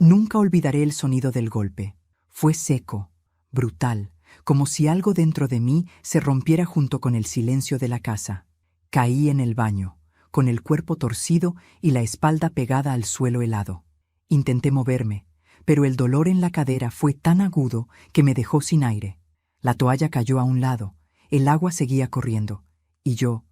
Nunca olvidaré el sonido del golpe. Fue seco, brutal, como si algo dentro de mí se rompiera junto con el silencio de la casa. Caí en el baño, con el cuerpo torcido y la espalda pegada al suelo helado. Intenté moverme, pero el dolor en la cadera fue tan agudo que me dejó sin aire. La toalla cayó a un lado, el agua seguía corriendo, y yo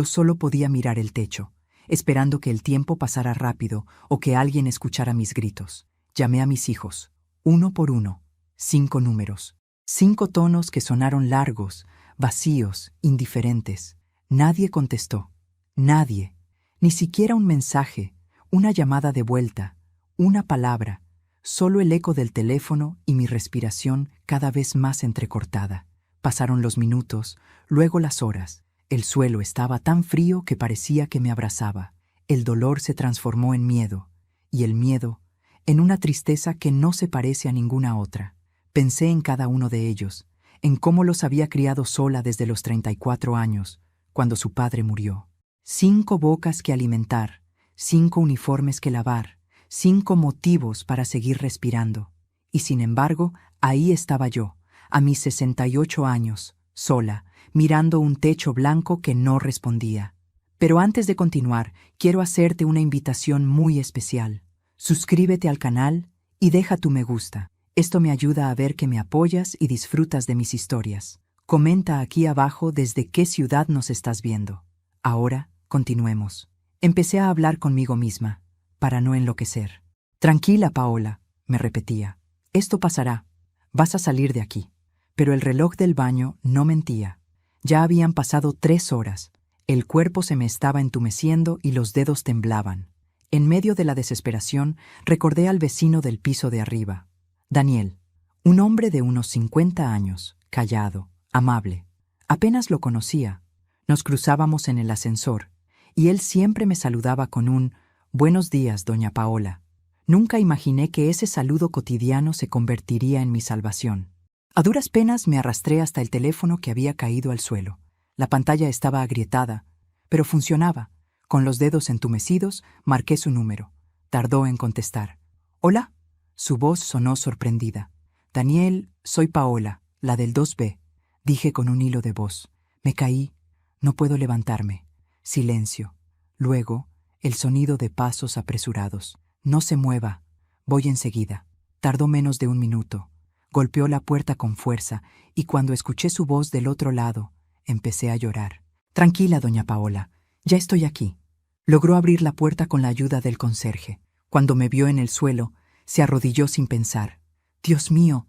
solo podía mirar el techo, esperando que el tiempo pasara rápido o que alguien escuchara mis gritos. Llamé a mis hijos, uno por uno, 5 números, 5 tonos que sonaron largos, vacíos, indiferentes. Nadie contestó, nadie, ni siquiera un mensaje, una llamada de vuelta, una palabra, solo el eco del teléfono y mi respiración cada vez más entrecortada. Pasaron los minutos, luego las horas. El suelo estaba tan frío que parecía que me abrazaba. El dolor se transformó en miedo, y el miedo en una tristeza que no se parece a ninguna otra. Pensé en cada uno de ellos, en cómo los había criado sola desde los 34 años, cuando su padre murió. 5 bocas que alimentar, 5 uniformes que lavar, 5 motivos para seguir respirando. Y sin embargo, ahí estaba yo, a mis 68 años, sola, mirando un techo blanco que no respondía. Pero antes de continuar, quiero hacerte una invitación muy especial. Suscríbete al canal y deja tu me gusta. Esto me ayuda a ver que me apoyas y disfrutas de mis historias. Comenta aquí abajo desde qué ciudad nos estás viendo. Ahora, continuemos. Empecé a hablar conmigo misma, para no enloquecer. Tranquila, Paola, me repetía. Esto pasará. Vas a salir de aquí. Pero el reloj del baño no mentía. Ya habían pasado 3 horas. El cuerpo se me estaba entumeciendo y los dedos temblaban. En medio de la desesperación, recordé al vecino del piso de arriba, Daniel, un hombre de unos 50 años, callado, amable. Apenas lo conocía. Nos cruzábamos en el ascensor, y él siempre me saludaba con un «Buenos días, doña Paola». Nunca imaginé que ese saludo cotidiano se convertiría en mi salvación. A duras penas me arrastré hasta el teléfono que había caído al suelo. La pantalla estaba agrietada, pero funcionaba. Con los dedos entumecidos, marqué su número. Tardó en contestar. «¿Hola?» Su voz sonó sorprendida. «Daniel, soy Paola, la del 2B», dije con un hilo de voz. Me caí. No puedo levantarme. Silencio. Luego, el sonido de pasos apresurados. «No se mueva. Voy enseguida». Tardó menos de 1 minuto. Golpeó la puerta con fuerza y cuando escuché su voz del otro lado, empecé a llorar. «Tranquila, doña Paola. Ya estoy aquí». Logró abrir la puerta con la ayuda del conserje. Cuando me vio en el suelo, se arrodilló sin pensar. «Dios mío,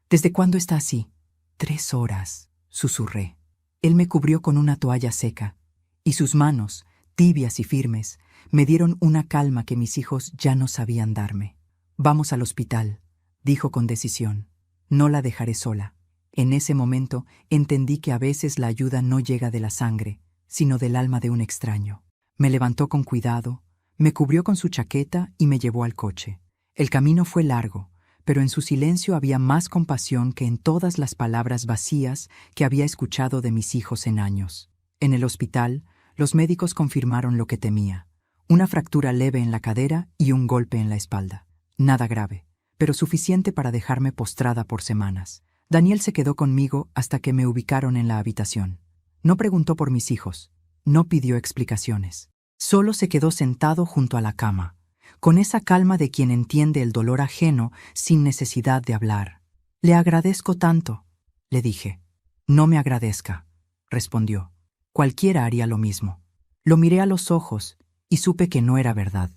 ¿desde cuándo está así?» 3 horas, susurré. Él me cubrió con una toalla seca, y sus manos, tibias y firmes, me dieron una calma que mis hijos ya no sabían darme. «Vamos al hospital», dijo con decisión. «No la dejaré sola». En ese momento entendí que a veces la ayuda no llega de la sangre, sino del alma de un extraño. Me levantó con cuidado, me cubrió con su chaqueta y me llevó al coche. El camino fue largo, pero en su silencio había más compasión que en todas las palabras vacías que había escuchado de mis hijos en años. En el hospital, los médicos confirmaron lo que temía: una fractura leve en la cadera y un golpe en la espalda. Nada grave, pero suficiente para dejarme postrada por semanas. Daniel se quedó conmigo hasta que me ubicaron en la habitación. No preguntó por mis hijos, no pidió explicaciones. Solo se quedó sentado junto a la cama, con esa calma de quien entiende el dolor ajeno sin necesidad de hablar. «Le agradezco tanto», le dije. «No me agradezca», respondió. «Cualquiera haría lo mismo». Lo miré a los ojos y supe que no era verdad.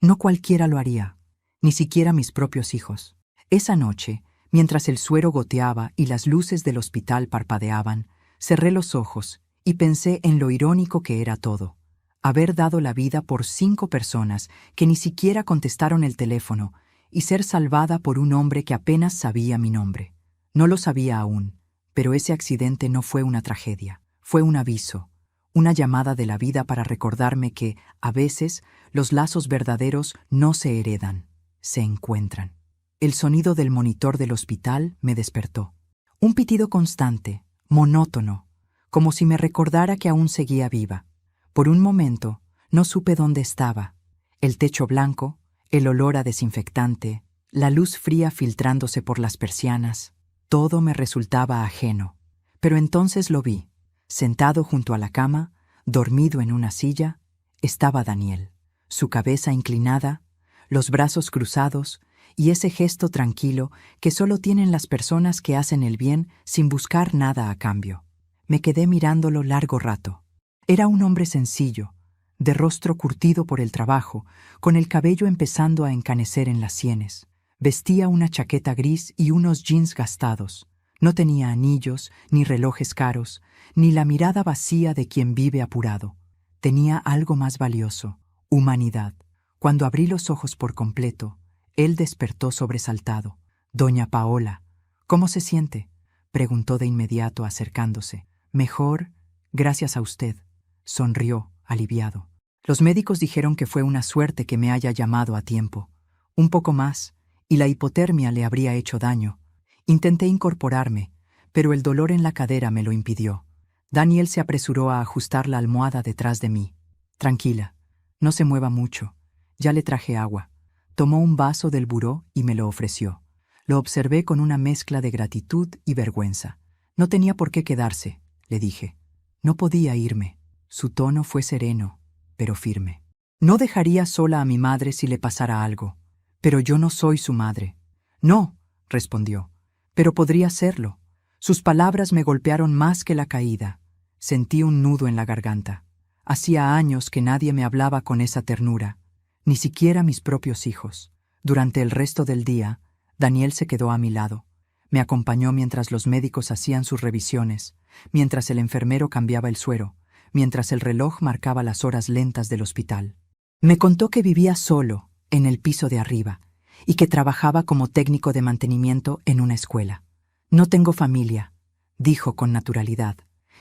No cualquiera lo haría, ni siquiera mis propios hijos. Esa noche, mientras el suero goteaba y las luces del hospital parpadeaban, cerré los ojos y pensé en lo irónico que era todo. Haber dado la vida por 5 personas que ni siquiera contestaron el teléfono y ser salvada por un hombre que apenas sabía mi nombre. No lo sabía aún, pero ese accidente no fue una tragedia, fue un aviso, una llamada de la vida para recordarme que, a veces, los lazos verdaderos no se heredan, se encuentran. El sonido del monitor del hospital me despertó. Un pitido constante, monótono, como si me recordara que aún seguía viva. Por un momento, no supe dónde estaba. El techo blanco, el olor a desinfectante, la luz fría filtrándose por las persianas. Todo me resultaba ajeno. Pero entonces lo vi. Sentado junto a la cama, dormido en una silla, estaba Daniel, su cabeza inclinada, los brazos cruzados y ese gesto tranquilo que solo tienen las personas que hacen el bien sin buscar nada a cambio. Me quedé mirándolo largo rato. Era un hombre sencillo, de rostro curtido por el trabajo, con el cabello empezando a encanecer en las sienes. Vestía una chaqueta gris y unos jeans gastados. No tenía anillos, ni relojes caros, ni la mirada vacía de quien vive apurado. Tenía algo más valioso: humanidad. Cuando abrí los ojos por completo, él despertó sobresaltado. «Doña Paola, ¿cómo se siente?», preguntó de inmediato acercándose. «Mejor, gracias a usted», sonrió, aliviado. «Los médicos dijeron que fue una suerte que me haya llamado a tiempo. Un poco más, y la hipotermia le habría hecho daño. Intenté incorporarme, pero el dolor en la cadera me lo impidió». Daniel se apresuró a ajustar la almohada detrás de mí. «Tranquila, no se mueva mucho. Ya le traje agua». Tomó un vaso del buró y me lo ofreció. Lo observé con una mezcla de gratitud y vergüenza. «No tenía por qué quedarse», le dije. «No podía irme». Su tono fue sereno, pero firme. «No dejaría sola a mi madre si le pasara algo. Pero yo no soy su madre». «No», respondió, «pero podría serlo». Sus palabras me golpearon más que la caída. Sentí un nudo en la garganta. Hacía años que nadie me hablaba con esa ternura, ni siquiera mis propios hijos. Durante el resto del día, Daniel se quedó a mi lado. Me acompañó mientras los médicos hacían sus revisiones, mientras el enfermero cambiaba el suero, mientras el reloj marcaba las horas lentas del hospital. Me contó que vivía solo, en el piso de arriba, y que trabajaba como técnico de mantenimiento en una escuela. «No tengo familia», dijo con naturalidad.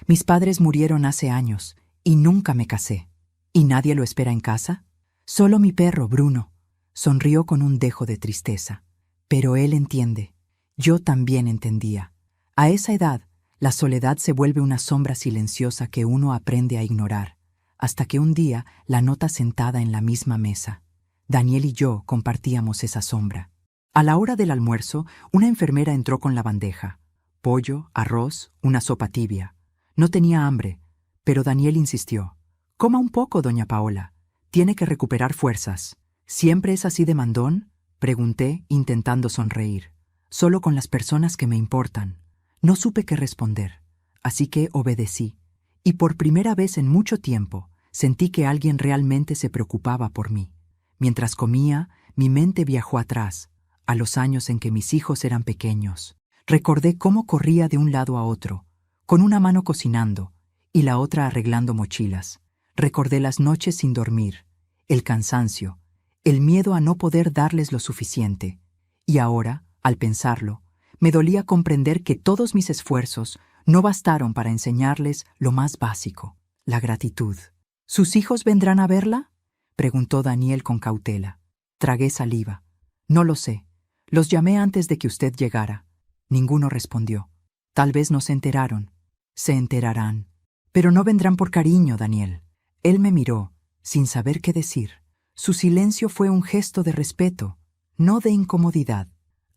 «Mis padres murieron hace años, y nunca me casé». «¿Y nadie lo espera en casa?». «Solo mi perro, Bruno». Sonrió con un dejo de tristeza. «Pero él entiende». Yo también entendía. A esa edad, la soledad se vuelve una sombra silenciosa que uno aprende a ignorar, hasta que un día la nota sentada en la misma mesa. Daniel y yo compartíamos esa sombra. A la hora del almuerzo, una enfermera entró con la bandeja. Pollo, arroz, una sopa tibia. No tenía hambre, pero Daniel insistió. «Coma un poco, doña Paola. Tiene que recuperar fuerzas». «¿Siempre es así de mandón?», pregunté, intentando sonreír. «Solo con las personas que me importan». No supe qué responder, así que obedecí. Y por primera vez en mucho tiempo, sentí que alguien realmente se preocupaba por mí. Mientras comía, mi mente viajó atrás, a los años en que mis hijos eran pequeños. Recordé cómo corría de un lado a otro, con una mano cocinando y la otra arreglando mochilas. Recordé las noches sin dormir, el cansancio, el miedo a no poder darles lo suficiente. Y ahora, al pensarlo, me dolía comprender que todos mis esfuerzos no bastaron para enseñarles lo más básico, la gratitud. «¿Sus hijos vendrán a verla?», preguntó Daniel con cautela. Tragué saliva. «No lo sé. Los llamé antes de que usted llegara». Ninguno respondió. «Tal vez no se enteraron». «Se enterarán». «Pero no vendrán por cariño, Daniel». Él me miró, sin saber qué decir. Su silencio fue un gesto de respeto, no de incomodidad.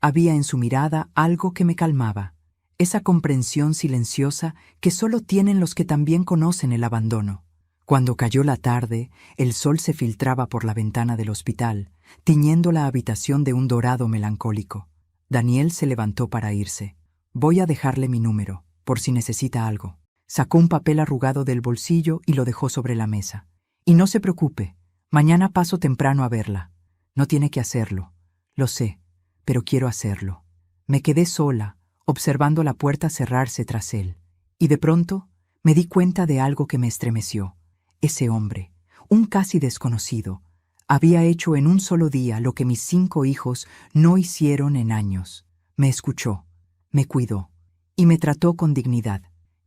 Había en su mirada algo que me calmaba, esa comprensión silenciosa que solo tienen los que también conocen el abandono. Cuando cayó la tarde, el sol se filtraba por la ventana del hospital, tiñendo la habitación de un dorado melancólico. Daniel se levantó para irse. «Voy a dejarle mi número, por si necesita algo». Sacó un papel arrugado del bolsillo y lo dejó sobre la mesa. «Y no se preocupe, mañana paso temprano a verla». «No tiene que hacerlo». «Lo sé, pero quiero hacerlo». Me quedé sola, observando la puerta cerrarse tras él, y de pronto me di cuenta de algo que me estremeció. Ese hombre, un casi desconocido, había hecho en un solo día lo que mis 5 hijos no hicieron en años. Me escuchó, me cuidó y me trató con dignidad.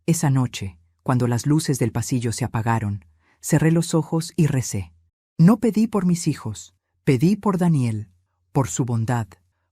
Esa noche, cuando las luces del pasillo se apagaron, cerré los ojos y recé. No pedí por mis hijos, pedí por Daniel, por su bondad,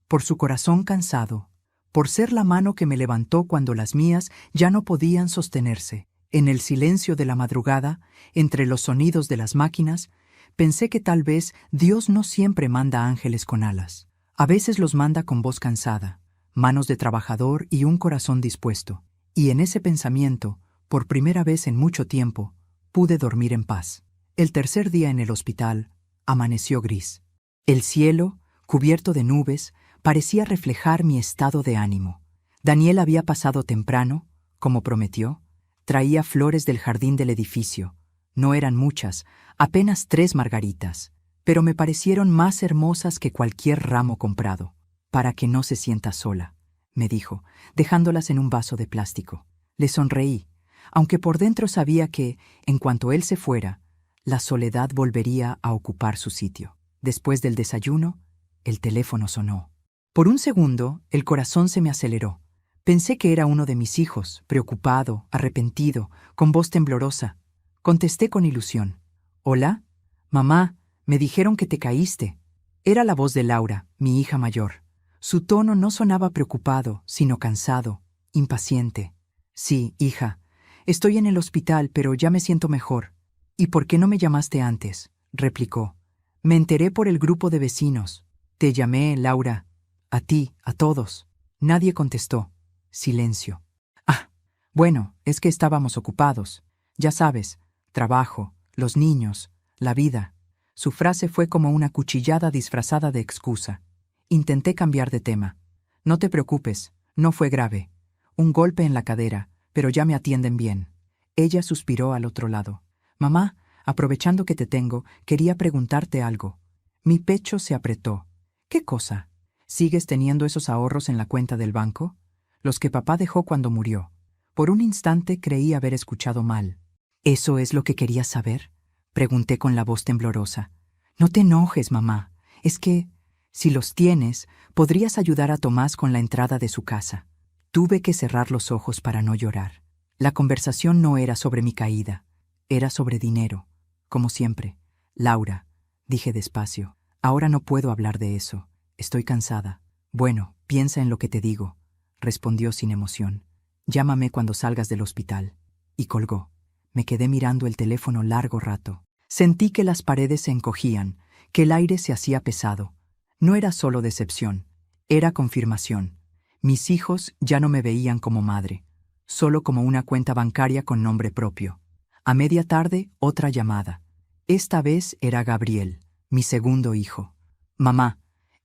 por su corazón cansado, por ser la mano que me levantó cuando las mías ya no podían sostenerse. En el silencio de la madrugada, entre los sonidos de las máquinas, pensé que tal vez Dios no siempre manda ángeles con alas. A veces los manda con voz cansada, manos de trabajador y un corazón dispuesto. Y en ese pensamiento, por primera vez en mucho tiempo, pude dormir en paz. El tercer día en el hospital amaneció gris. El cielo, cubierto de nubes, parecía reflejar mi estado de ánimo. Daniel había pasado temprano, como prometió. Traía flores del jardín del edificio. No eran muchas, apenas 3 margaritas, pero me parecieron más hermosas que cualquier ramo comprado. Para que no se sienta sola, me dijo, dejándolas en un vaso de plástico. Le sonreí, aunque por dentro sabía que, en cuanto él se fuera, la soledad volvería a ocupar su sitio. Después del desayuno, el teléfono sonó. Por un segundo, el corazón se me aceleró. Pensé que era uno de mis hijos, preocupado, arrepentido, con voz temblorosa. Contesté con ilusión. «Hola, mamá, me dijeron que te caíste». Era la voz de Laura, mi hija mayor. Su tono no sonaba preocupado, sino cansado, impaciente. «Sí, hija, estoy en el hospital, pero ya me siento mejor». «¿Y por qué no me llamaste antes?», replicó. «Me enteré por el grupo de vecinos. Te llamé, Laura. A ti, a todos». Nadie contestó. Silencio. «Ah, bueno, es que estábamos ocupados. Ya sabes, trabajo, los niños, la vida». Su frase fue como una cuchillada disfrazada de excusa. Intenté cambiar de tema. «No te preocupes, no fue grave. Un golpe en la cadera, pero ya me atienden bien». Ella suspiró al otro lado. «Mamá, aprovechando que te tengo, quería preguntarte algo». Mi pecho se apretó. «¿Qué cosa? ¿Sigues teniendo esos ahorros en la cuenta del banco? Los que papá dejó cuando murió». Por un instante creí haber escuchado mal. «¿Eso es lo que querías saber?», pregunté con la voz temblorosa. «No te enojes, mamá. Es que, si los tienes, podrías ayudar a Tomás con la entrada de su casa». Tuve que cerrar los ojos para no llorar. La conversación no era sobre mi caída. Era sobre dinero, como siempre. «Laura», dije despacio, «ahora no puedo hablar de eso. Estoy cansada». «Bueno, piensa en lo que te digo», respondió sin emoción. «Llámame cuando salgas del hospital». Y colgó. Me quedé mirando el teléfono largo rato. Sentí que las paredes se encogían, que el aire se hacía pesado. No era solo decepción, era confirmación. Mis hijos ya no me veían como madre, solo como una cuenta bancaria con nombre propio. A media tarde, otra llamada. Esta vez era Gabriel, mi segundo hijo. «Mamá,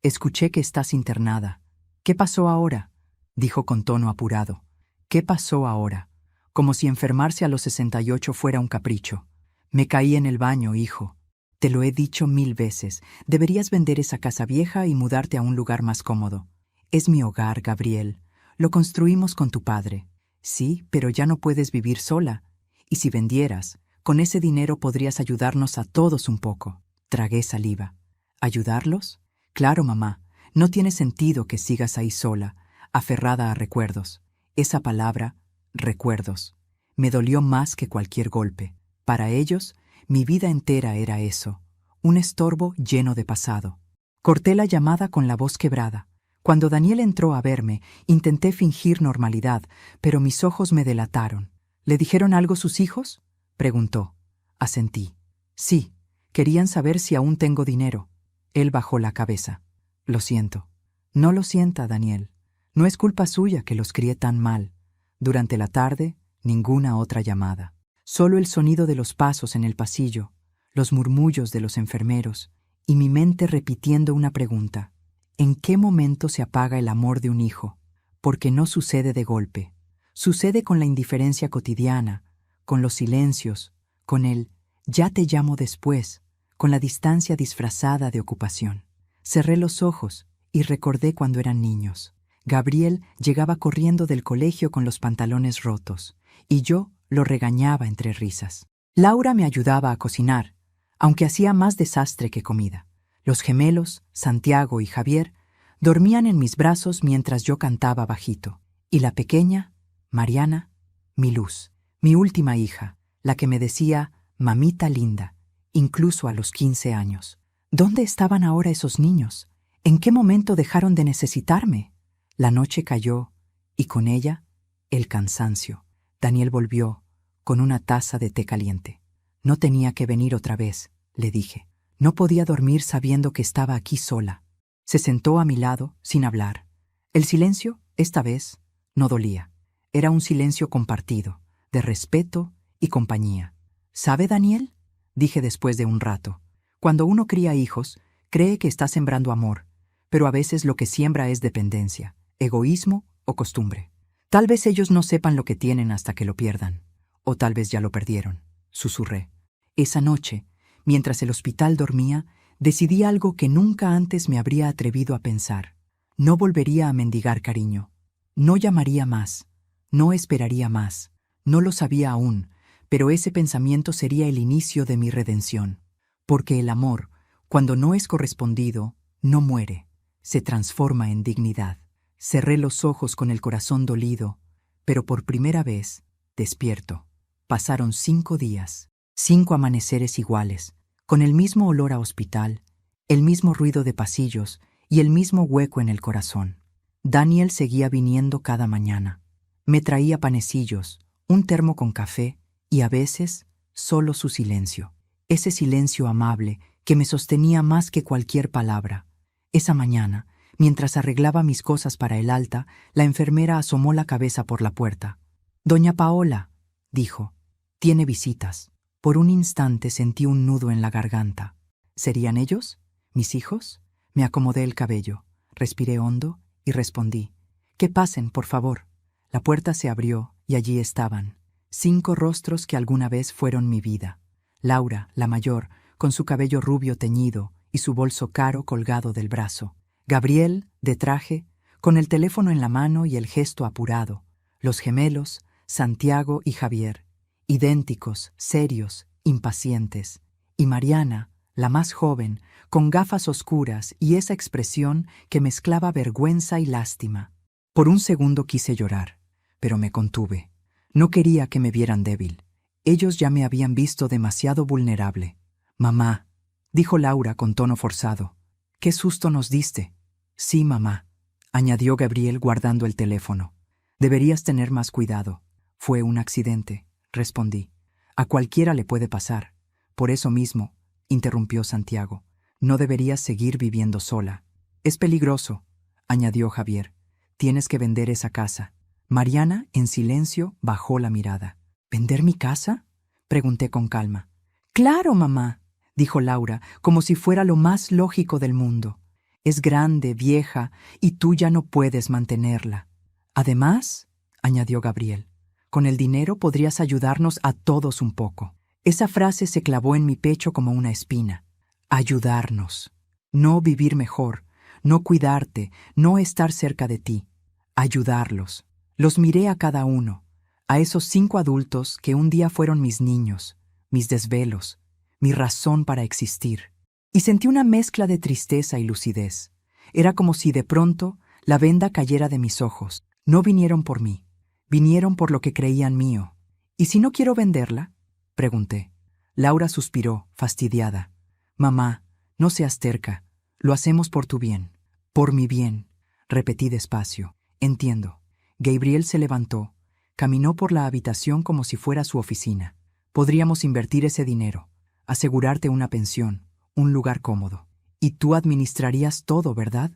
escuché que estás internada. ¿Qué pasó ahora?», dijo con tono apurado. «¿Qué pasó ahora?», como si enfermarse a los 68 fuera un capricho. «Me caí en el baño, hijo. Te lo he dicho 1000 veces. Deberías vender esa casa vieja y mudarte a un lugar más cómodo». «Es mi hogar, Gabriel. Lo construimos con tu padre». «Sí, pero ya no puedes vivir sola. Y si vendieras, con ese dinero podrías ayudarnos a todos un poco». Tragué saliva. «¿Ayudarlos? Claro, mamá. No tiene sentido que sigas ahí sola, aferrada a recuerdos». Esa palabra, recuerdos, me dolió más que cualquier golpe. Para ellos, mi vida entera era eso, un estorbo lleno de pasado. Corté la llamada con la voz quebrada. Cuando Daniel entró a verme, intenté fingir normalidad, pero mis ojos me delataron. «¿Le dijeron algo sus hijos?», preguntó. Asentí. «Sí, querían saber si aún tengo dinero». Él bajó la cabeza. «Lo siento». «No lo sienta, Daniel. No es culpa suya que los crié tan mal». Durante la tarde, ninguna otra llamada. Solo el sonido de los pasos en el pasillo, los murmullos de los enfermeros, y mi mente repitiendo una pregunta. ¿En qué momento se apaga el amor de un hijo? Porque no sucede de golpe. Sucede con la indiferencia cotidiana, con los silencios, con el «ya te llamo después», con la distancia disfrazada de ocupación. Cerré los ojos y recordé cuando eran niños. Gabriel llegaba corriendo del colegio con los pantalones rotos, y yo lo regañaba entre risas. Laura me ayudaba a cocinar, aunque hacía más desastre que comida. Los gemelos, Santiago y Javier, dormían en mis brazos mientras yo cantaba bajito. Y la pequeña, Mariana, mi luz, mi última hija, la que me decía «mamita linda», incluso a los 15 años. ¿Dónde estaban ahora esos niños? ¿En qué momento dejaron de necesitarme? La noche cayó, y con ella, el cansancio. Daniel volvió, con una taza de té caliente. «No tenía que venir otra vez», le dije. No podía dormir sabiendo que estaba aquí sola. Se sentó a mi lado, sin hablar. El silencio, esta vez, no dolía. Era un silencio compartido, de respeto y compañía. ¿Sabe, Daniel? Dije después de un rato. Cuando uno cría hijos, cree que está sembrando amor, pero a veces lo que siembra es dependencia, egoísmo o costumbre. Tal vez ellos no sepan lo que tienen hasta que lo pierdan. O tal vez ya lo perdieron, susurré. Esa noche, mientras el hospital dormía, decidí algo que nunca antes me habría atrevido a pensar. No volvería a mendigar cariño. No llamaría más. No esperaría más. No lo sabía aún, pero ese pensamiento sería el inicio de mi redención. Porque el amor, cuando no es correspondido, no muere, se transforma en dignidad. Cerré los ojos con el corazón dolido, pero por primera vez, despierto. Pasaron 5 días, 5 amaneceres iguales, con el mismo olor a hospital, el mismo ruido de pasillos y el mismo hueco en el corazón. Daniel seguía viniendo cada mañana. Me traía panecillos, un termo con café y a veces solo su silencio. Ese silencio amable que me sostenía más que cualquier palabra. Esa mañana, mientras arreglaba mis cosas para el alta, la enfermera asomó la cabeza por la puerta. «Doña Paola», dijo, «tiene visitas». Por un instante sentí un nudo en la garganta. ¿Serían ellos? ¿Mis hijos? Me acomodé el cabello, respiré hondo y respondí. «Que pasen, por favor». La puerta se abrió y allí estaban, 5 rostros que alguna vez fueron mi vida. Laura, la mayor, con su cabello rubio teñido y su bolso caro colgado del brazo. Gabriel, de traje, con el teléfono en la mano y el gesto apurado. Los gemelos, Santiago y Javier, idénticos, serios, impacientes. Y Mariana, la más joven, con gafas oscuras y esa expresión que mezclaba vergüenza y lástima. Por un segundo quise llorar, pero me contuve. No quería que me vieran débil. Ellos ya me habían visto demasiado vulnerable. «Mamá», dijo Laura con tono forzado, «qué susto nos diste». «Sí, mamá», añadió Gabriel guardando el teléfono. «Deberías tener más cuidado. Fue un accidente», respondí. «A cualquiera le puede pasar. Por eso mismo», interrumpió Santiago, «no deberías seguir viviendo sola». «Es peligroso», añadió Javier. «Tienes que vender esa casa». Mariana, en silencio, bajó la mirada. «¿Vender mi casa?», pregunté con calma. «Claro, mamá», dijo Laura, como si fuera lo más lógico del mundo. «Es grande, vieja, y tú ya no puedes mantenerla. Además», añadió Gabriel, «con el dinero podrías ayudarnos a todos un poco». Esa frase se clavó en mi pecho como una espina. Ayudarnos. No vivir mejor, no cuidarte, no estar cerca de ti. Ayudarlos. Los miré a cada uno, a esos 5 adultos que un día fueron mis niños, mis desvelos, mi razón para existir. Y sentí una mezcla de tristeza y lucidez. Era como si de pronto la venda cayera de mis ojos. No vinieron por mí, vinieron por lo que creían mío. ¿Y si no quiero venderla?, pregunté. Laura suspiró, fastidiada. «Mamá, no seas terca, lo hacemos por tu bien». «Por mi bien», repetí despacio. «Entiendo». Gabriel se levantó, caminó por la habitación como si fuera su oficina. «Podríamos invertir ese dinero, asegurarte una pensión, un lugar cómodo. Y tú administrarías todo, ¿verdad?»,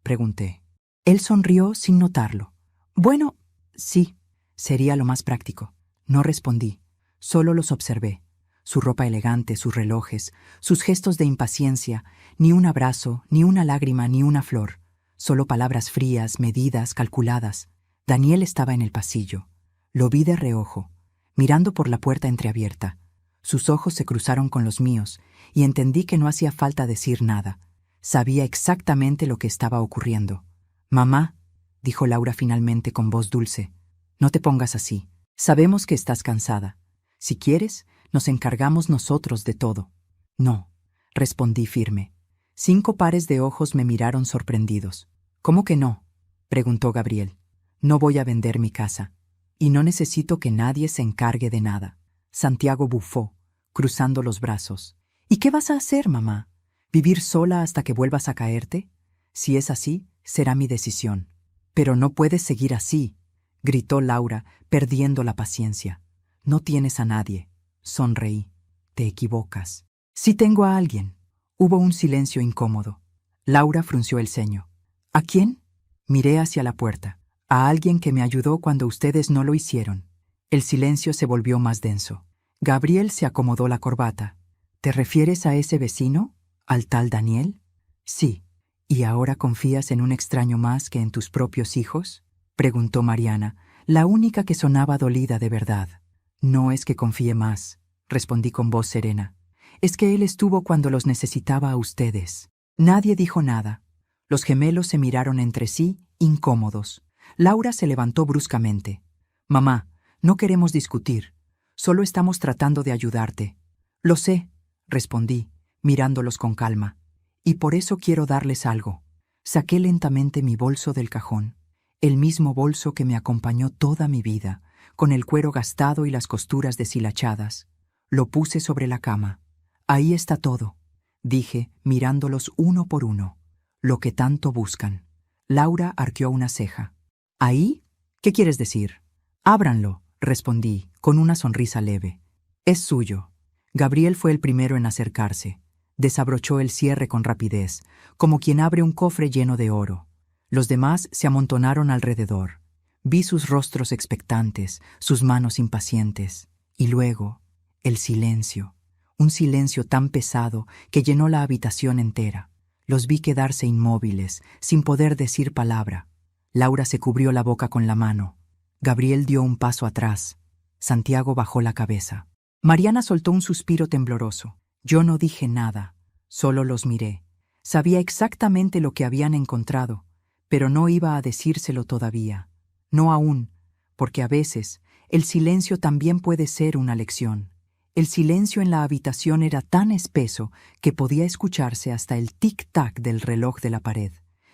pregunté. Él sonrió sin notarlo. «Bueno, sí, sería lo más práctico». No respondí, solo los observé. Su ropa elegante, sus relojes, sus gestos de impaciencia, ni un abrazo, ni una lágrima, ni una flor. Solo palabras frías, medidas, calculadas. Daniel estaba en el pasillo. Lo vi de reojo, mirando por la puerta entreabierta. Sus ojos se cruzaron con los míos y entendí que no hacía falta decir nada. Sabía exactamente lo que estaba ocurriendo. «Mamá», dijo Laura finalmente con voz dulce, «no te pongas así. Sabemos que estás cansada. Si quieres, nos encargamos nosotros de todo». «No», respondí firme. 5 pares de ojos me miraron sorprendidos. «¿Cómo que no?», preguntó Gabriel. «No voy a vender mi casa. Y no necesito que nadie se encargue de nada». Santiago bufó, cruzando los brazos. «¿Y qué vas a hacer, mamá? ¿Vivir sola hasta que vuelvas a caerte? Si es así, será mi decisión». «Pero no puedes seguir así», gritó Laura, perdiendo la paciencia. «No tienes a nadie». Sonreí. «Te equivocas». «Sí tengo a alguien». Hubo un silencio incómodo. Laura frunció el ceño. ¿A quién? Miré hacia la puerta. A alguien que me ayudó cuando ustedes no lo hicieron. El silencio se volvió más denso. Gabriel se acomodó la corbata. ¿Te refieres a ese vecino? ¿Al tal Daniel? Sí. ¿Y ahora confías en un extraño más que en tus propios hijos? Preguntó Mariana, la única que sonaba dolida de verdad. No es que confíe más, respondí con voz serena. Es que él estuvo cuando los necesitaba a ustedes. Nadie dijo nada. Los gemelos se miraron entre sí, incómodos. Laura se levantó bruscamente. Mamá, no queremos discutir. Solo estamos tratando de ayudarte. Lo sé, respondí, mirándolos con calma. Y por eso quiero darles algo. Saqué lentamente mi bolso del cajón. El mismo bolso que me acompañó toda mi vida, con el cuero gastado y las costuras deshilachadas. Lo puse sobre la cama. Ahí está todo, dije, mirándolos uno por uno. Lo que tanto buscan. Laura arqueó una ceja. ¿Ahí? ¿Qué quieres decir? Ábranlo, respondí, con una sonrisa leve. Es suyo. Gabriel fue el primero en acercarse. Desabrochó el cierre con rapidez, como quien abre un cofre lleno de oro. Los demás se amontonaron alrededor. Vi sus rostros expectantes, sus manos impacientes. Y luego, el silencio. Un silencio tan pesado que llenó la habitación entera. Los vi quedarse inmóviles, sin poder decir palabra. Laura se cubrió la boca con la mano. Gabriel dio un paso atrás. Santiago bajó la cabeza. Mariana soltó un suspiro tembloroso. Yo no dije nada, solo los miré. Sabía exactamente lo que habían encontrado, pero no iba a decírselo todavía. No aún, porque a veces el silencio también puede ser una lección. El silencio en la habitación era tan espeso que podía escucharse hasta el tic-tac del reloj de la pared.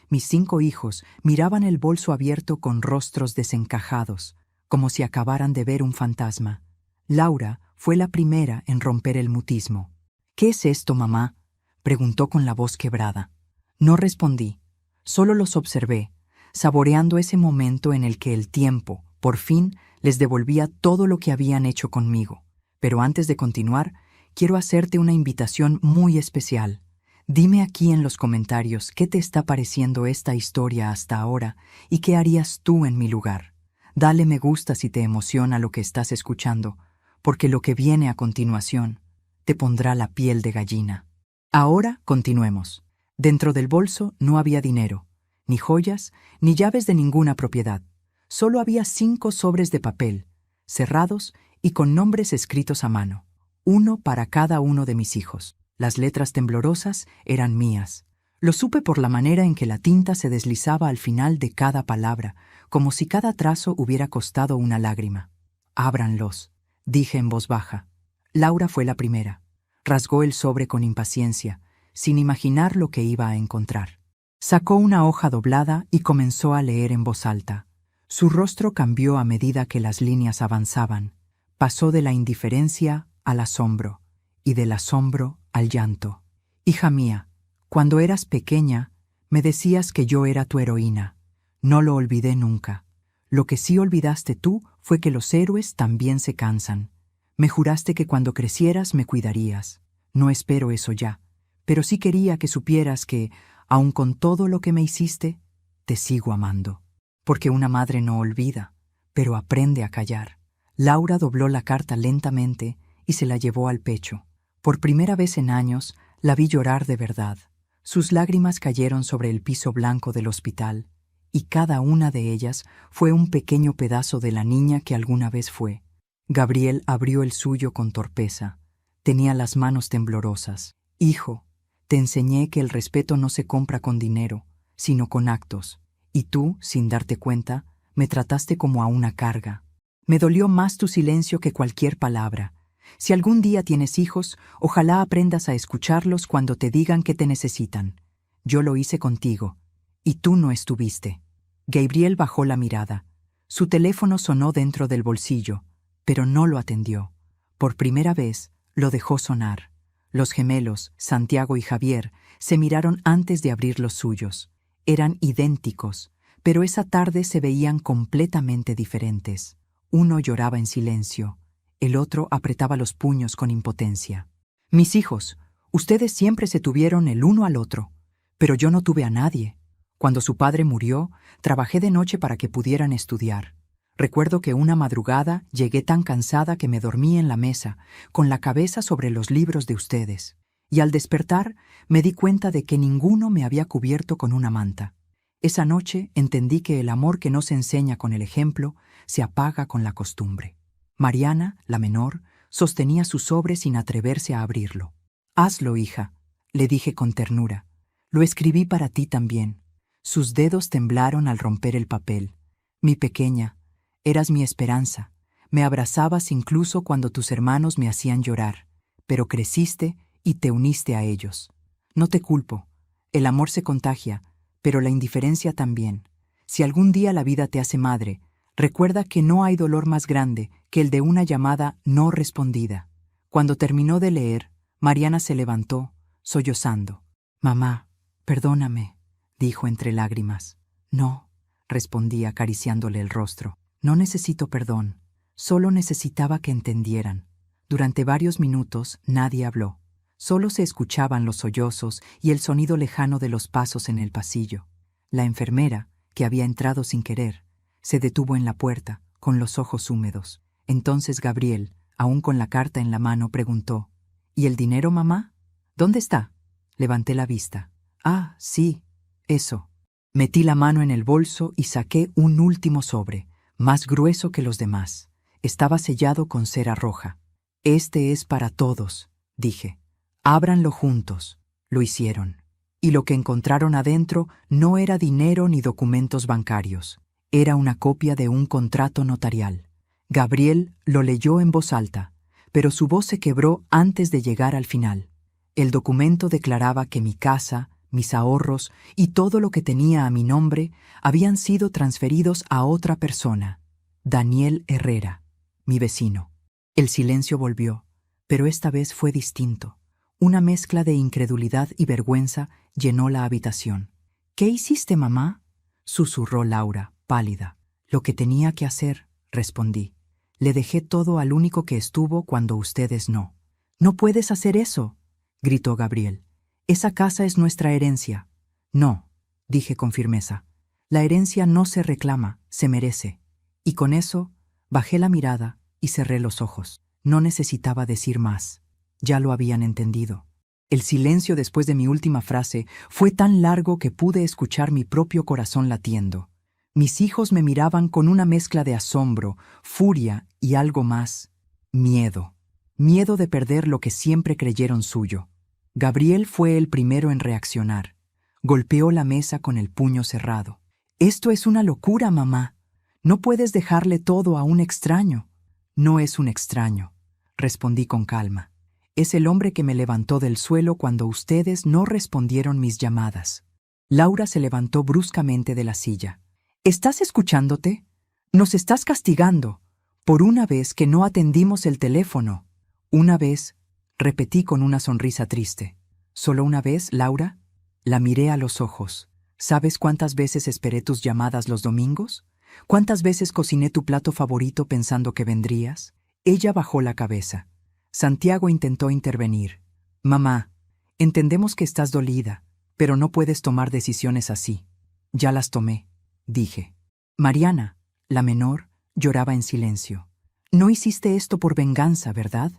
Mis 5 hijos miraban el bolso abierto con rostros desencajados, como si acabaran de ver un fantasma. Laura fue la primera en romper el mutismo. ¿Qué es esto, mamá?, preguntó con la voz quebrada. No respondí, solo los observé, saboreando ese momento en el que el tiempo, por fin, les devolvía todo lo que habían hecho conmigo. Pero antes de continuar, quiero hacerte una invitación muy especial. Dime aquí en los comentarios qué te está pareciendo esta historia hasta ahora y qué harías tú en mi lugar. Dale me gusta si te emociona lo que estás escuchando, porque lo que viene a continuación te pondrá la piel de gallina. Ahora continuemos. Dentro del bolso no había dinero, ni joyas, ni llaves de ninguna propiedad. Solo había 5 sobres de papel, cerrados y con nombres escritos a mano, uno para cada uno de mis hijos. Las letras temblorosas eran mías. Lo supe por la manera en que la tinta se deslizaba al final de cada palabra, como si cada trazo hubiera costado una lágrima. Ábranlos, dije en voz baja. Laura fue la primera. Rasgó el sobre con impaciencia, sin imaginar lo que iba a encontrar. Sacó una hoja doblada y comenzó a leer en voz alta. Su rostro cambió a medida que las líneas avanzaban. Pasó de la indiferencia al asombro, y del asombro al llanto. Hija mía, cuando eras pequeña, me decías que yo era tu heroína. No lo olvidé nunca. Lo que sí olvidaste tú fue que los héroes también se cansan. Me juraste que cuando crecieras me cuidarías. No espero eso ya, pero sí quería que supieras que, aun con todo lo que me hiciste, te sigo amando. Porque una madre no olvida, pero aprende a callar. Laura dobló la carta lentamente y se la llevó al pecho. Por primera vez en años, la vi llorar de verdad. Sus lágrimas cayeron sobre el piso blanco del hospital, y cada una de ellas fue un pequeño pedazo de la niña que alguna vez fue. Gabriel abrió el suyo con torpeza. Tenía las manos temblorosas. Hijo, te enseñé que el respeto no se compra con dinero, sino con actos. Y tú, sin darte cuenta, me trataste como a una carga. Me dolió más tu silencio que cualquier palabra. Si algún día tienes hijos, ojalá aprendas a escucharlos cuando te digan que te necesitan. Yo lo hice contigo, y tú no estuviste. Gabriel bajó la mirada. Su teléfono sonó dentro del bolsillo, pero no lo atendió. Por primera vez, lo dejó sonar. Los gemelos, Santiago y Javier, se miraron antes de abrir los suyos. Eran idénticos, pero esa tarde se veían completamente diferentes. Uno lloraba en silencio, el otro apretaba los puños con impotencia. Mis hijos, ustedes siempre se tuvieron el uno al otro, Pero yo no tuve a nadie. Cuando su padre murió, trabajé de noche para que pudieran estudiar. Recuerdo que una madrugada llegué tan cansada que me dormí en la mesa, con la cabeza sobre los libros de ustedes. Y al despertar, me di cuenta de que ninguno me había cubierto con una manta. Esa noche entendí que el amor que no se enseña con el ejemplo se apaga con la costumbre. Mariana, la menor, sostenía su sobre sin atreverse a abrirlo. «Hazlo, hija», le dije con ternura. «Lo escribí para ti también». Sus dedos temblaron al romper el papel. «Mi pequeña, eras mi esperanza. Me abrazabas incluso cuando tus hermanos me hacían llorar. Pero creciste y te uniste a ellos. No te culpo. El amor se contagia, pero la indiferencia también. Si algún día la vida te hace madre, recuerda que no hay dolor más grande que el de una llamada no respondida». Cuando terminó de leer, Mariana se levantó, sollozando. «Mamá, perdóname», dijo entre lágrimas. «No», respondí acariciándole el rostro. «No necesito perdón, solo necesitaba que entendieran». Durante varios minutos nadie habló. Solo se escuchaban los sollozos y el sonido lejano de los pasos en el pasillo. La enfermera, que había entrado sin querer, se detuvo en la puerta, con los ojos húmedos. Entonces Gabriel, aún con la carta en la mano, preguntó: «¿Y el dinero, mamá? ¿Dónde está?» Levanté la vista. «Ah, sí, eso». Metí la mano en el bolso y saqué un último sobre, más grueso que los demás. Estaba sellado con cera roja. «Este es para todos», dije. «Ábranlo juntos». Lo hicieron. Y lo que encontraron adentro no era dinero ni documentos bancarios. Era una copia de un contrato notarial. Gabriel lo leyó en voz alta, pero su voz se quebró antes de llegar al final. El documento declaraba que mi casa, mis ahorros y todo lo que tenía a mi nombre habían sido transferidos a otra persona, Daniel Herrera, mi vecino. El silencio volvió, pero esta vez fue distinto. Una mezcla de incredulidad y vergüenza llenó la habitación. «¿Qué hiciste, mamá?», susurró Laura, pálida. «Lo que tenía que hacer», respondí. «Le dejé todo al único que estuvo cuando ustedes no». «No puedes hacer eso», gritó Gabriel. «Esa casa es nuestra herencia». «No», dije con firmeza. «La herencia no se reclama, se merece». Y con eso bajé la mirada y cerré los ojos. No necesitaba decir más. Ya lo habían entendido. El silencio después de mi última frase fue tan largo que pude escuchar mi propio corazón latiendo. Mis hijos me miraban con una mezcla de asombro, furia y algo más: miedo. Miedo de perder lo que siempre creyeron suyo. Gabriel fue el primero en reaccionar. Golpeó la mesa con el puño cerrado. «Esto es una locura, mamá. No puedes dejarle todo a un extraño». «No es un extraño», respondí con calma. «Es el hombre que me levantó del suelo cuando ustedes no respondieron mis llamadas». Laura se levantó bruscamente de la silla. «¿Estás escuchándote? Nos estás castigando. Por una vez que no atendimos el teléfono». «Una vez», repetí con una sonrisa triste. «¿Solo una vez, Laura?» La miré a los ojos. «¿Sabes cuántas veces esperé tus llamadas los domingos? ¿Cuántas veces cociné tu plato favorito pensando que vendrías?» Ella bajó la cabeza. Santiago intentó intervenir. «Mamá, entendemos que estás dolida, pero no puedes tomar decisiones así». «Ya las tomé», dije. Mariana, la menor, lloraba en silencio. «No hiciste esto por venganza, ¿verdad?»,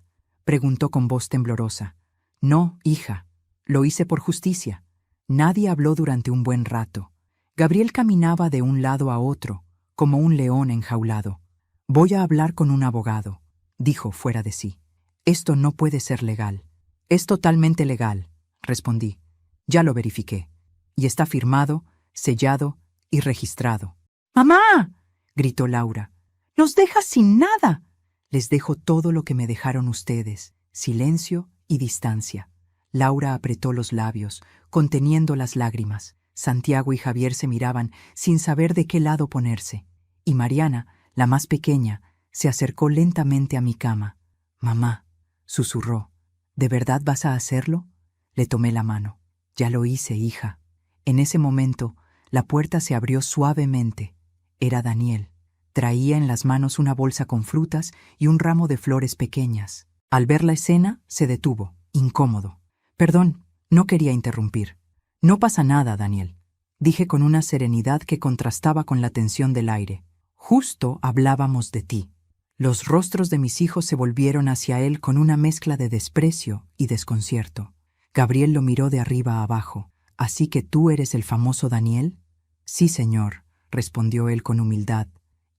preguntó con voz temblorosa. «No, hija, lo hice por justicia». Nadie habló durante un buen rato. Gabriel caminaba de un lado a otro, como un león enjaulado. «Voy a hablar con un abogado», dijo fuera de sí. «Esto no puede ser legal». «Es totalmente legal», respondí. «Ya lo verifiqué. Y está firmado, sellado y registrado». «¡Mamá!», gritó Laura. «¡Nos dejas sin nada!». «Les dejo todo lo que me dejaron ustedes: silencio y distancia». Laura apretó los labios, conteniendo las lágrimas. Santiago y Javier se miraban sin saber de qué lado ponerse. Y Mariana, la más pequeña, se acercó lentamente a mi cama. «Mamá», susurró, «¿de verdad vas a hacerlo?». Le tomé la mano. «Ya lo hice, hija». En ese momento, la puerta se abrió suavemente. Era Daniel. Traía en las manos una bolsa con frutas y un ramo de flores pequeñas. Al ver la escena, se detuvo, incómodo. «Perdón, no quería interrumpir». No pasa nada, Daniel, dije con una serenidad que contrastaba con la tensión del aire. Justo hablábamos de ti. Los rostros de mis hijos se volvieron hacia él con una mezcla de desprecio y desconcierto. Gabriel lo miró de arriba a abajo. ¿Así que tú eres el famoso Daniel? Sí, señor, respondió él con humildad.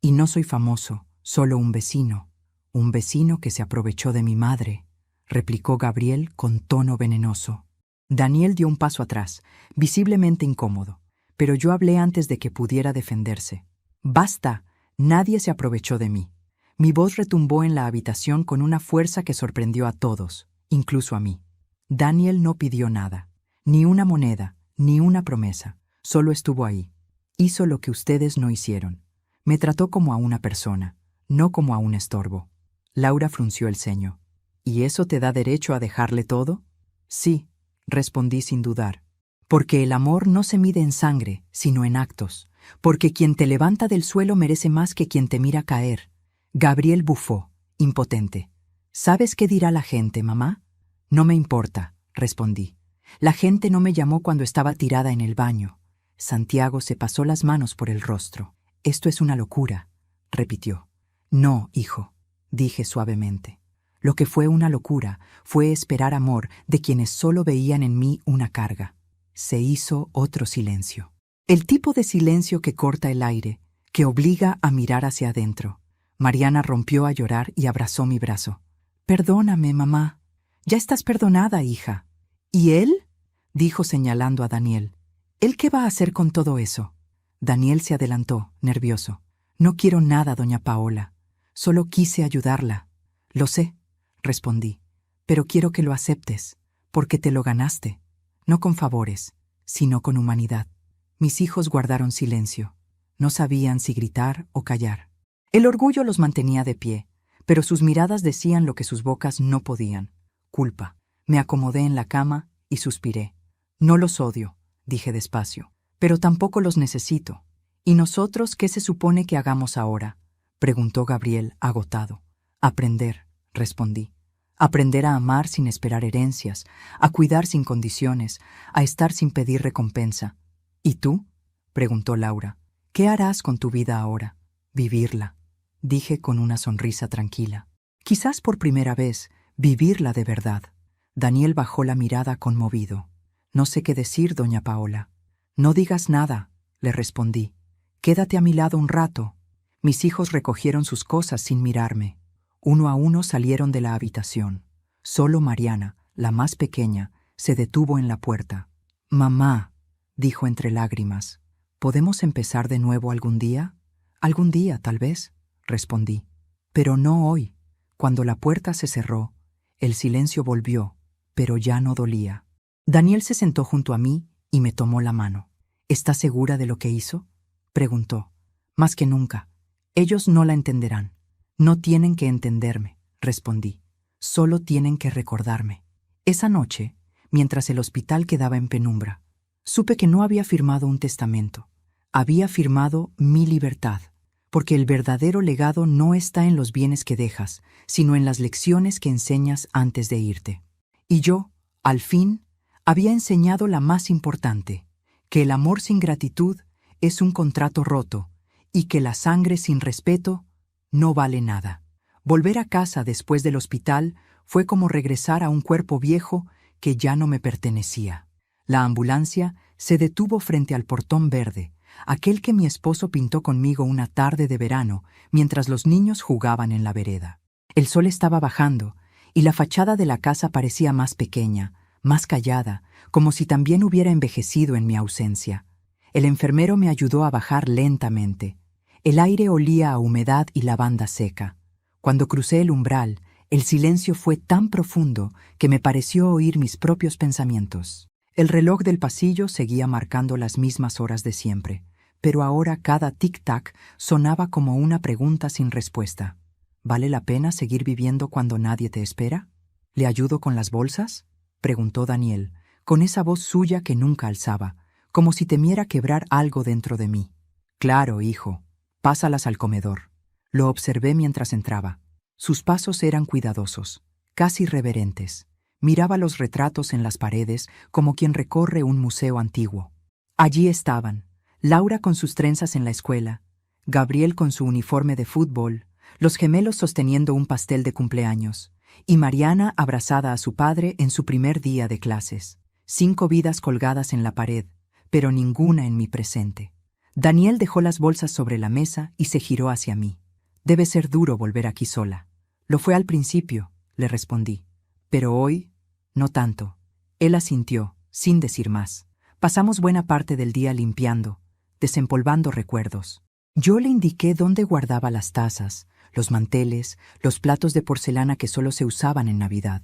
Y no soy famoso, solo un vecino. Un vecino que se aprovechó de mi madre, replicó Gabriel con tono venenoso. Daniel dio un paso atrás, visiblemente incómodo, pero yo hablé antes de que pudiera defenderse. Basta, nadie se aprovechó de mí. Mi voz retumbó en la habitación con una fuerza que sorprendió a todos, incluso a mí. Daniel no pidió nada, ni una moneda, ni una promesa, solo estuvo ahí. Hizo lo que ustedes no hicieron. Me trató como a una persona, no como a un estorbo. Laura frunció el ceño. ¿Y eso te da derecho a dejarle todo? Sí, respondí sin dudar. Porque el amor no se mide en sangre, sino en actos. Porque quien te levanta del suelo merece más que quien te mira caer. Gabriel bufó, impotente. ¿Sabes qué dirá la gente, mamá? No me importa, respondí. La gente no me llamó cuando estaba tirada en el baño. Santiago se pasó las manos por el rostro. Esto es una locura, repitió. No, hijo, dije suavemente. Lo que fue una locura fue esperar amor de quienes solo veían en mí una carga. Se hizo otro silencio. El tipo de silencio que corta el aire, que obliga a mirar hacia adentro. Mariana rompió a llorar y abrazó mi brazo. Perdóname, mamá. Ya estás perdonada, hija. ¿Y él? Dijo señalando a Daniel. ¿Él qué va a hacer con todo eso? Daniel se adelantó, nervioso. No quiero nada, doña Paola. Solo quise ayudarla. Lo sé, respondí, pero quiero que lo aceptes, porque te lo ganaste, no con favores, sino con humanidad. Mis hijos guardaron silencio. No sabían si gritar o callar. El orgullo los mantenía de pie, pero sus miradas decían lo que sus bocas no podían. Culpa. Me acomodé en la cama y suspiré. No los odio, dije despacio, pero tampoco los necesito. ¿Y nosotros qué se supone que hagamos ahora?, preguntó Gabriel, agotado. Aprender, respondí. Aprender a amar sin esperar herencias, a cuidar sin condiciones, a estar sin pedir recompensa. ¿Y tú?, preguntó Laura. ¿Qué harás con tu vida ahora? Vivirla, dije con una sonrisa tranquila. Quizás por primera vez, vivirla de verdad. Daniel bajó la mirada conmovido. No sé qué decir, doña Paola. No digas nada, le respondí. Quédate a mi lado un rato. Mis hijos recogieron sus cosas sin mirarme. Uno a uno salieron de la habitación. Solo Mariana, la más pequeña, se detuvo en la puerta. Mamá, dijo entre lágrimas, ¿podemos empezar de nuevo algún día? Algún día, tal vez, respondí. Pero no hoy. Cuando la puerta se cerró, el silencio volvió, pero ya no dolía. Daniel se sentó junto a mí y me tomó la mano. ¿Estás segura de lo que hizo?, preguntó. Más que nunca. Ellos no la entenderán. No tienen que entenderme, respondí. Solo tienen que recordarme. Esa noche, mientras el hospital quedaba en penumbra, supe que no había firmado un testamento. Había firmado mi libertad, porque el verdadero legado no está en los bienes que dejas, sino en las lecciones que enseñas antes de irte. Y yo, al fin, había enseñado la más importante, que el amor sin gratitud es un contrato roto y que la sangre sin respeto no vale nada. Volver a casa después del hospital fue como regresar a un cuerpo viejo que ya no me pertenecía. La ambulancia se detuvo frente al portón verde, aquel que mi esposo pintó conmigo una tarde de verano mientras los niños jugaban en la vereda. El sol estaba bajando y la fachada de la casa parecía más pequeña, más callada, como si también hubiera envejecido en mi ausencia. El enfermero me ayudó a bajar lentamente. El aire olía a humedad y lavanda seca. Cuando crucé el umbral, el silencio fue tan profundo que me pareció oír mis propios pensamientos. El reloj del pasillo seguía marcando las mismas horas de siempre, pero ahora cada tic-tac sonaba como una pregunta sin respuesta. ¿Vale la pena seguir viviendo cuando nadie te espera? ¿Le ayudo con las bolsas?, preguntó Daniel, con esa voz suya que nunca alzaba, como si temiera quebrar algo dentro de mí. Claro, hijo. Pásalas al comedor. Lo observé mientras entraba. Sus pasos eran cuidadosos, casi reverentes. Miraba los retratos en las paredes como quien recorre un museo antiguo. Allí estaban, Laura con sus trenzas en la escuela, Gabriel con su uniforme de fútbol, los gemelos sosteniendo un pastel de cumpleaños, y Mariana abrazada a su padre en su primer día de clases. 5 vidas colgadas en la pared, pero ninguna en mi presente. Daniel dejó las bolsas sobre la mesa y se giró hacia mí. Debe ser duro volver aquí sola. Lo fue al principio, le respondí. Pero hoy, no tanto. Él asintió, sin decir más. Pasamos buena parte del día limpiando, desempolvando recuerdos. Yo le indiqué dónde guardaba las tazas, los manteles, los platos de porcelana que solo se usaban en Navidad.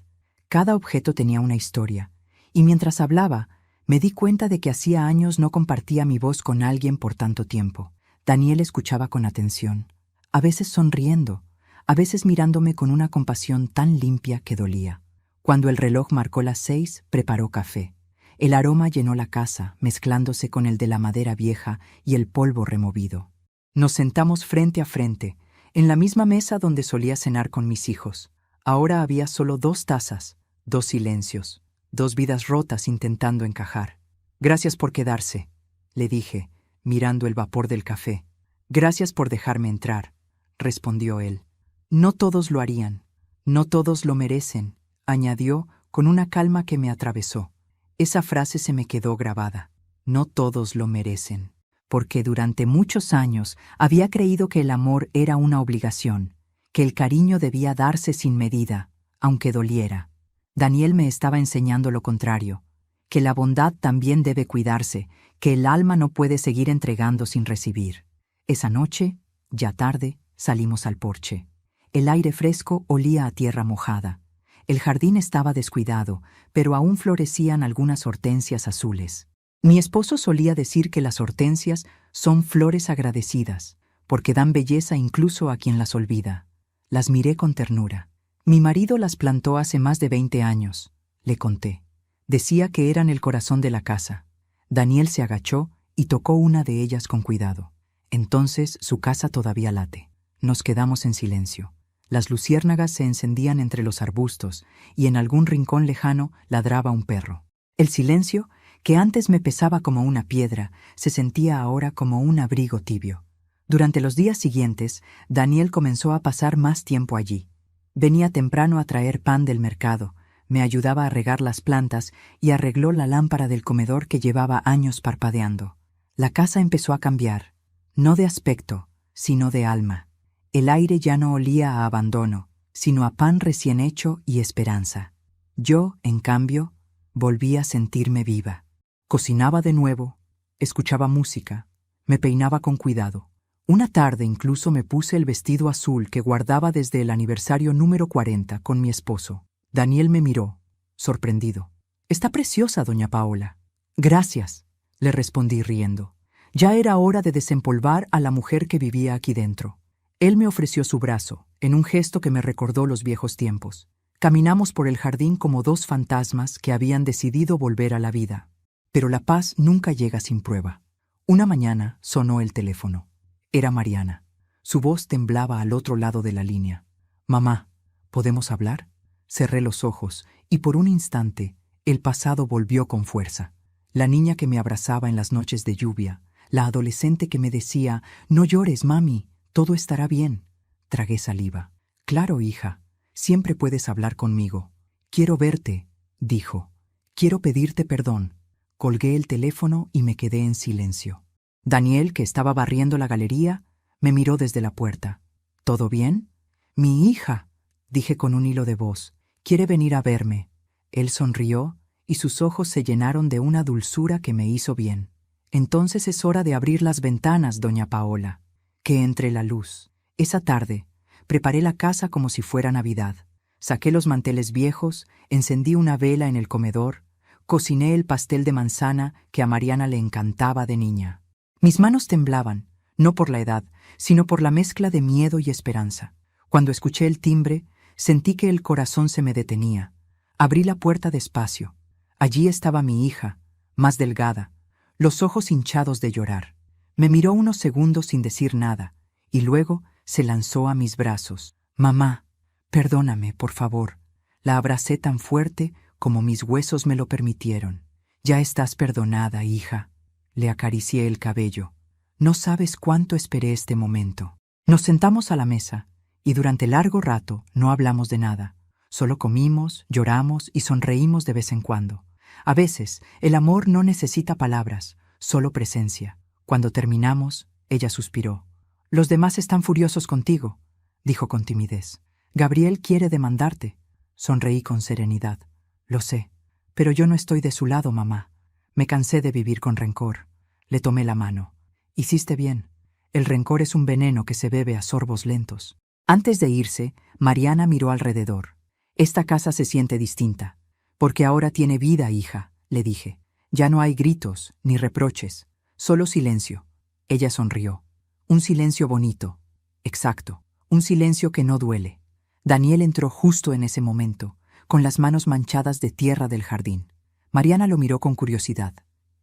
Cada objeto tenía una historia, y mientras hablaba, me di cuenta de que hacía años no compartía mi voz con alguien por tanto tiempo. Daniel escuchaba con atención, a veces sonriendo, a veces mirándome con una compasión tan limpia que dolía. Cuando el reloj marcó las 6, preparó café. El aroma llenó la casa, mezclándose con el de la madera vieja y el polvo removido. Nos sentamos frente a frente, en la misma mesa donde solía cenar con mis hijos. Ahora había solo 2 tazas, 2 silencios, 2 vidas rotas intentando encajar. Gracias por quedarse, le dije, mirando el vapor del café. Gracias por dejarme entrar, respondió él. No todos lo harían, no todos lo merecen, añadió con una calma que me atravesó. Esa frase se me quedó grabada. No todos lo merecen. Porque durante muchos años había creído que el amor era una obligación, que el cariño debía darse sin medida, aunque doliera. Daniel me estaba enseñando lo contrario, que la bondad también debe cuidarse, que el alma no puede seguir entregando sin recibir. Esa noche, ya tarde, salimos al porche. El aire fresco olía a tierra mojada. El jardín estaba descuidado, pero aún florecían algunas hortensias azules. Mi esposo solía decir que las hortensias son flores agradecidas, porque dan belleza incluso a quien las olvida. Las miré con ternura. Mi marido las plantó hace más de 20 años, le conté. Decía que eran el corazón de la casa. Daniel se agachó y tocó una de ellas con cuidado. Entonces su casa todavía late. Nos quedamos en silencio. Las luciérnagas se encendían entre los arbustos y en algún rincón lejano ladraba un perro. El silencio, que antes me pesaba como una piedra, se sentía ahora como un abrigo tibio. Durante los días siguientes, Daniel comenzó a pasar más tiempo allí. Venía temprano a traer pan del mercado, me ayudaba a regar las plantas y arregló la lámpara del comedor que llevaba años parpadeando. La casa empezó a cambiar, no de aspecto, sino de alma. El aire ya no olía a abandono, sino a pan recién hecho y esperanza. Yo, en cambio, volví a sentirme viva. Cocinaba de nuevo, escuchaba música, me peinaba con cuidado. Una tarde incluso me puse el vestido azul que guardaba desde el aniversario número 40 con mi esposo. Daniel me miró, sorprendido. «Está preciosa, doña Paola». «Gracias», le respondí riendo. Ya era hora de desempolvar a la mujer que vivía aquí dentro. Él me ofreció su brazo, en un gesto que me recordó los viejos tiempos. Caminamos por el jardín como 2 fantasmas que habían decidido volver a la vida. Pero la paz nunca llega sin prueba. Una mañana sonó el teléfono. Era Mariana. Su voz temblaba al otro lado de la línea. «Mamá, ¿podemos hablar?» Cerré los ojos y por un instante el pasado volvió con fuerza. La niña que me abrazaba en las noches de lluvia, la adolescente que me decía «No llores, mami, todo estará bien». Tragué saliva. «Claro, hija, siempre puedes hablar conmigo. Quiero verte», dijo. «Quiero pedirte perdón». Colgué el teléfono y me quedé en silencio. Daniel, que estaba barriendo la galería, me miró desde la puerta. «¿Todo bien?» «Mi hija», dije con un hilo de voz, «quiere venir a verme». Él sonrió y sus ojos se llenaron de una dulzura que me hizo bien. «Entonces es hora de abrir las ventanas, doña Paola. Que entre la luz». Esa tarde, preparé la casa como si fuera Navidad. Saqué los manteles viejos, encendí una vela en el comedor, cociné el pastel de manzana que a Mariana le encantaba de niña. Mis manos temblaban, no por la edad, sino por la mezcla de miedo y esperanza. Cuando escuché el timbre, sentí que el corazón se me detenía. Abrí la puerta despacio. Allí estaba mi hija, más delgada, los ojos hinchados de llorar. Me miró unos segundos sin decir nada, y luego se lanzó a mis brazos. «Mamá, perdóname, por favor». La abracé tan fuerte como mis huesos me lo permitieron. Ya estás perdonada, hija. Le acaricié el cabello. No sabes cuánto esperé este momento. Nos sentamos a la mesa, y durante largo rato no hablamos de nada. Solo comimos, lloramos y sonreímos de vez en cuando. A veces, el amor no necesita palabras, solo presencia. Cuando terminamos, ella suspiró. «Los demás están furiosos contigo», dijo con timidez. «Gabriel quiere demandarte». Sonreí con serenidad. «Lo sé, pero yo no estoy de su lado, mamá. Me cansé de vivir con rencor». Le tomé la mano. «Hiciste bien. El rencor es un veneno que se bebe a sorbos lentos». Antes de irse, Mariana miró alrededor. «Esta casa se siente distinta. Porque ahora tiene vida, hija», le dije. «Ya no hay gritos ni reproches, solo silencio». Ella sonrió. «Un silencio bonito». «Exacto, un silencio que no duele». Daniel entró justo en ese momento, con las manos manchadas de tierra del jardín. Mariana lo miró con curiosidad.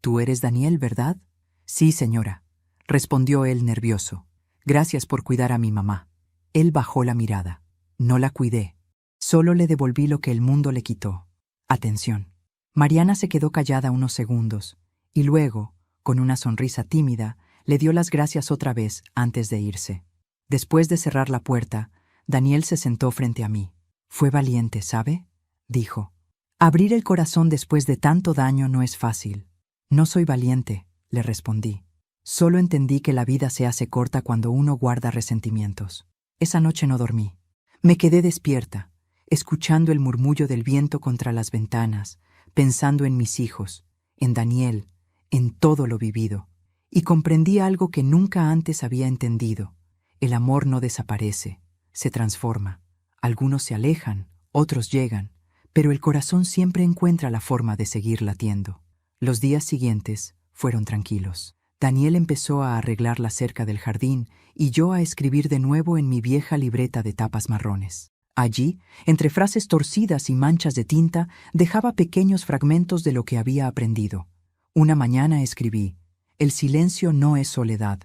«¿Tú eres Daniel, verdad?» «Sí, señora», respondió él nervioso. «Gracias por cuidar a mi mamá». Él bajó la mirada. «No la cuidé. Solo le devolví lo que el mundo le quitó. Atención». Mariana se quedó callada unos segundos, y luego, con una sonrisa tímida, le dio las gracias otra vez antes de irse. Después de cerrar la puerta, Daniel se sentó frente a mí. «Fue valiente, ¿sabe?», dijo. «Abrir el corazón después de tanto daño no es fácil». «No soy valiente», le respondí. «Solo entendí que la vida se hace corta cuando uno guarda resentimientos». Esa noche no dormí. Me quedé despierta, escuchando el murmullo del viento contra las ventanas, pensando en mis hijos, en Daniel, en todo lo vivido. Y comprendí algo que nunca antes había entendido. El amor no desaparece, se transforma. Algunos se alejan, otros llegan, pero el corazón siempre encuentra la forma de seguir latiendo. Los días siguientes fueron tranquilos. Daniel empezó a arreglar la cerca del jardín y yo a escribir de nuevo en mi vieja libreta de tapas marrones. Allí, entre frases torcidas y manchas de tinta, dejaba pequeños fragmentos de lo que había aprendido. Una mañana escribí: «El silencio no es soledad,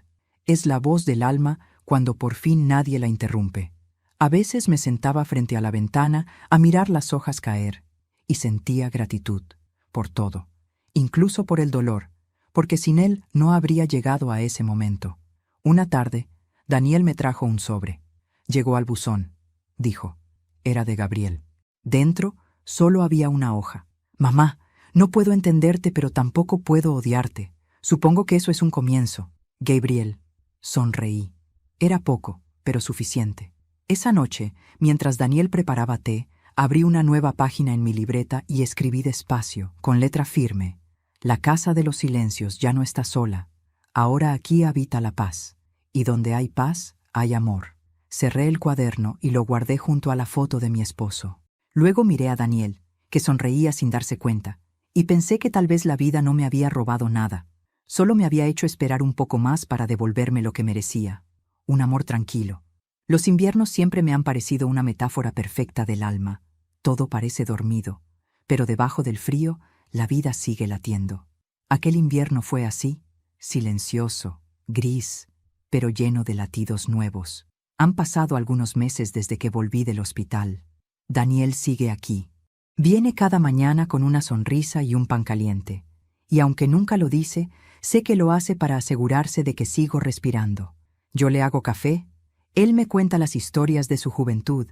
es la voz del alma cuando por fin nadie la interrumpe». A veces me sentaba frente a la ventana a mirar las hojas caer y sentía gratitud por todo, incluso por el dolor, porque sin él no habría llegado a ese momento. Una tarde, Daniel me trajo un sobre. «Llegó al buzón», dijo. Era de Gabriel. Dentro solo había una hoja. «Mamá, no puedo entenderte, pero tampoco puedo odiarte. Supongo que eso es un comienzo». «Gabriel». Sonreí. Era poco, pero suficiente. Esa noche, mientras Daniel preparaba té, abrí una nueva página en mi libreta y escribí despacio, con letra firme: «La casa de los silencios ya no está sola. Ahora aquí habita la paz. Y donde hay paz, hay amor». Cerré el cuaderno y lo guardé junto a la foto de mi esposo. Luego miré a Daniel, que sonreía sin darse cuenta, y pensé que tal vez la vida no me había robado nada. Solo me había hecho esperar un poco más para devolverme lo que merecía. Un amor tranquilo. Los inviernos siempre me han parecido una metáfora perfecta del alma. Todo parece dormido, pero debajo del frío, la vida sigue latiendo. Aquel invierno fue así, silencioso, gris, pero lleno de latidos nuevos. Han pasado algunos meses desde que volví del hospital. Daniel sigue aquí. Viene cada mañana con una sonrisa y un pan caliente. Y aunque nunca lo dice, sé que lo hace para asegurarse de que sigo respirando. Yo le hago café, él me cuenta las historias de su juventud,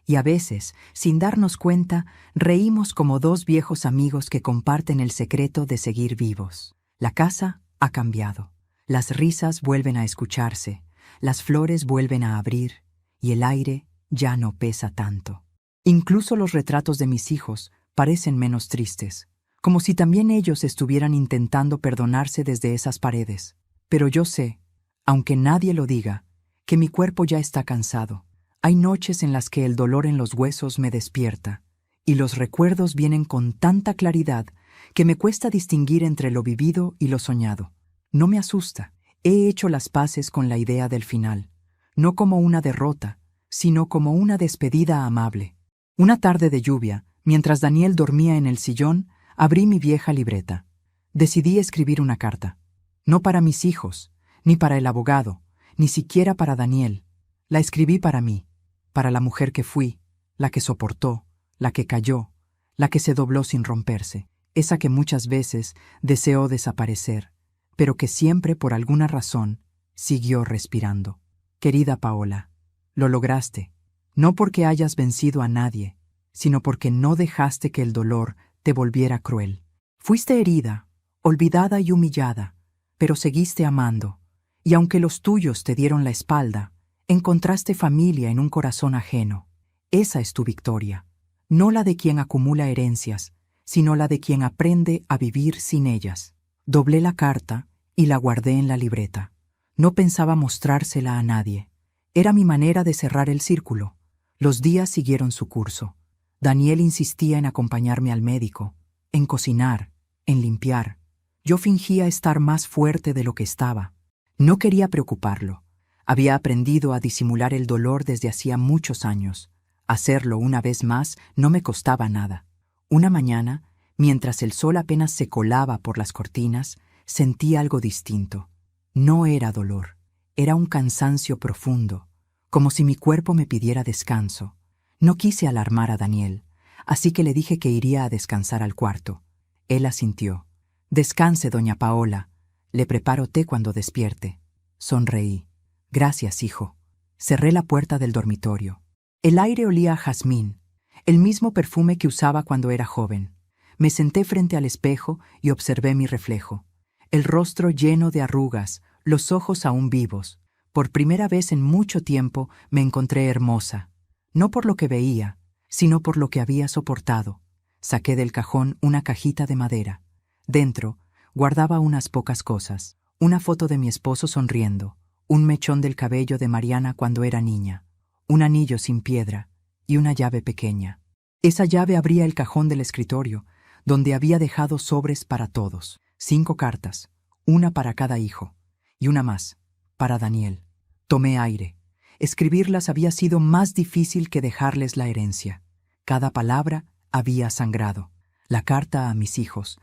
y a veces, sin darnos cuenta, reímos como dos viejos amigos que comparten el secreto de seguir vivos. La casa ha cambiado. Las risas vuelven a escucharse, las flores vuelven a abrir, y el aire ya no pesa tanto. Incluso los retratos de mis hijos parecen menos tristes, como si también ellos estuvieran intentando perdonarse desde esas paredes. Pero yo sé, aunque nadie lo diga, que mi cuerpo ya está cansado. Hay noches en las que el dolor en los huesos me despierta, y los recuerdos vienen con tanta claridad que me cuesta distinguir entre lo vivido y lo soñado. No me asusta. He hecho las paces con la idea del final, no como una derrota, sino como una despedida amable. Una tarde de lluvia, mientras Daniel dormía en el sillón, abrí mi vieja libreta. Decidí escribir una carta. No para mis hijos, ni para el abogado, ni siquiera para Daniel. La escribí para mí, para la mujer que fui, la que soportó, la que cayó, la que se dobló sin romperse, esa que muchas veces deseó desaparecer, pero que siempre, por alguna razón, siguió respirando. Querida Paola, lo lograste, no porque hayas vencido a nadie, sino porque no dejaste que el dolor te volviera cruel. Fuiste herida, olvidada y humillada, pero seguiste amando, y aunque los tuyos te dieron la espalda, encontraste familia en un corazón ajeno. Esa es tu victoria, no la de quien acumula herencias, sino la de quien aprende a vivir sin ellas. Doblé la carta y la guardé en la libreta. No pensaba mostrársela a nadie. Era mi manera de cerrar el círculo. Los días siguieron su curso. Daniel insistía en acompañarme al médico, en cocinar, en limpiar. Yo fingía estar más fuerte de lo que estaba. No quería preocuparlo. Había aprendido a disimular el dolor desde hacía muchos años. Hacerlo una vez más no me costaba nada. Una mañana, mientras el sol apenas se colaba por las cortinas, sentí algo distinto. No era dolor, era un cansancio profundo, como si mi cuerpo me pidiera descanso. No quise alarmar a Daniel, así que le dije que iría a descansar al cuarto. Él asintió. «Descanse, doña Paola. Le preparo té cuando despierte». Sonreí. «Gracias, hijo». Cerré la puerta del dormitorio. El aire olía a jazmín, el mismo perfume que usaba cuando era joven. Me senté frente al espejo y observé mi reflejo. El rostro lleno de arrugas, los ojos aún vivos. Por primera vez en mucho tiempo me encontré hermosa. No por lo que veía, sino por lo que había soportado. Saqué del cajón una cajita de madera. Dentro, guardaba unas pocas cosas. Una foto de mi esposo sonriendo, un mechón del cabello de Mariana cuando era niña, un anillo sin piedra y una llave pequeña. Esa llave abría el cajón del escritorio, donde había dejado sobres para todos. 5 cartas, una para cada hijo, y una más, para Daniel. Tomé aire. Escribirlas había sido más difícil que dejarles la herencia. Cada palabra había sangrado. La carta a mis hijos,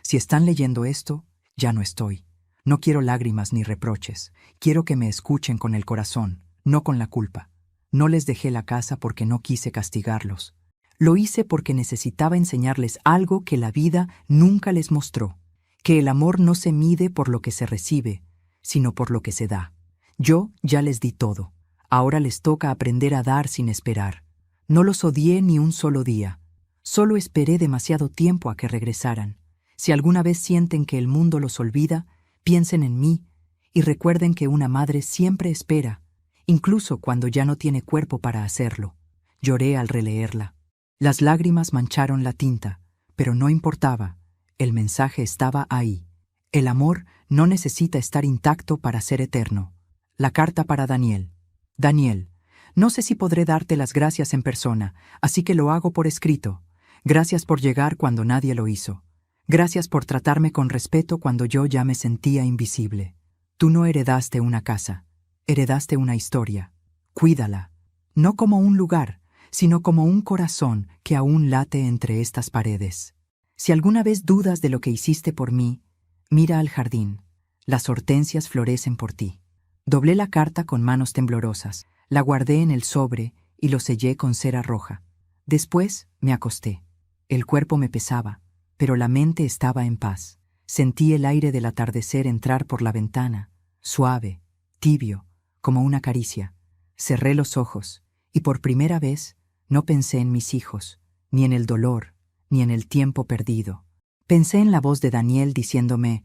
si están leyendo esto, ya no estoy. No quiero lágrimas ni reproches. Quiero que me escuchen con el corazón, no con la culpa. No les dejé la casa porque no quise castigarlos. Lo hice porque necesitaba enseñarles algo que la vida nunca les mostró, que el amor no se mide por lo que se recibe, sino por lo que se da. Yo ya les di todo. Ahora les toca aprender a dar sin esperar. No los odié ni un solo día. Solo esperé demasiado tiempo a que regresaran. Si alguna vez sienten que el mundo los olvida, piensen en mí y recuerden que una madre siempre espera, incluso cuando ya no tiene cuerpo para hacerlo. Lloré al releerla. Las lágrimas mancharon la tinta, pero no importaba. El mensaje estaba ahí. El amor no necesita estar intacto para ser eterno. La carta para Daniel. Daniel, no sé si podré darte las gracias en persona, así que lo hago por escrito. Gracias por llegar cuando nadie lo hizo. Gracias por tratarme con respeto cuando yo ya me sentía invisible. Tú no heredaste una casa, heredaste una historia. Cuídala, no como un lugar, sino como un corazón que aún late entre estas paredes. Si alguna vez dudas de lo que hiciste por mí, mira al jardín. Las hortensias florecen por ti. Doblé la carta con manos temblorosas, la guardé en el sobre y lo sellé con cera roja. Después me acosté. El cuerpo me pesaba, pero la mente estaba en paz. Sentí el aire del atardecer entrar por la ventana, suave, tibio, como una caricia. Cerré los ojos y por primera vez no pensé en mis hijos, ni en el dolor, ni en el tiempo perdido. Pensé en la voz de Daniel diciéndome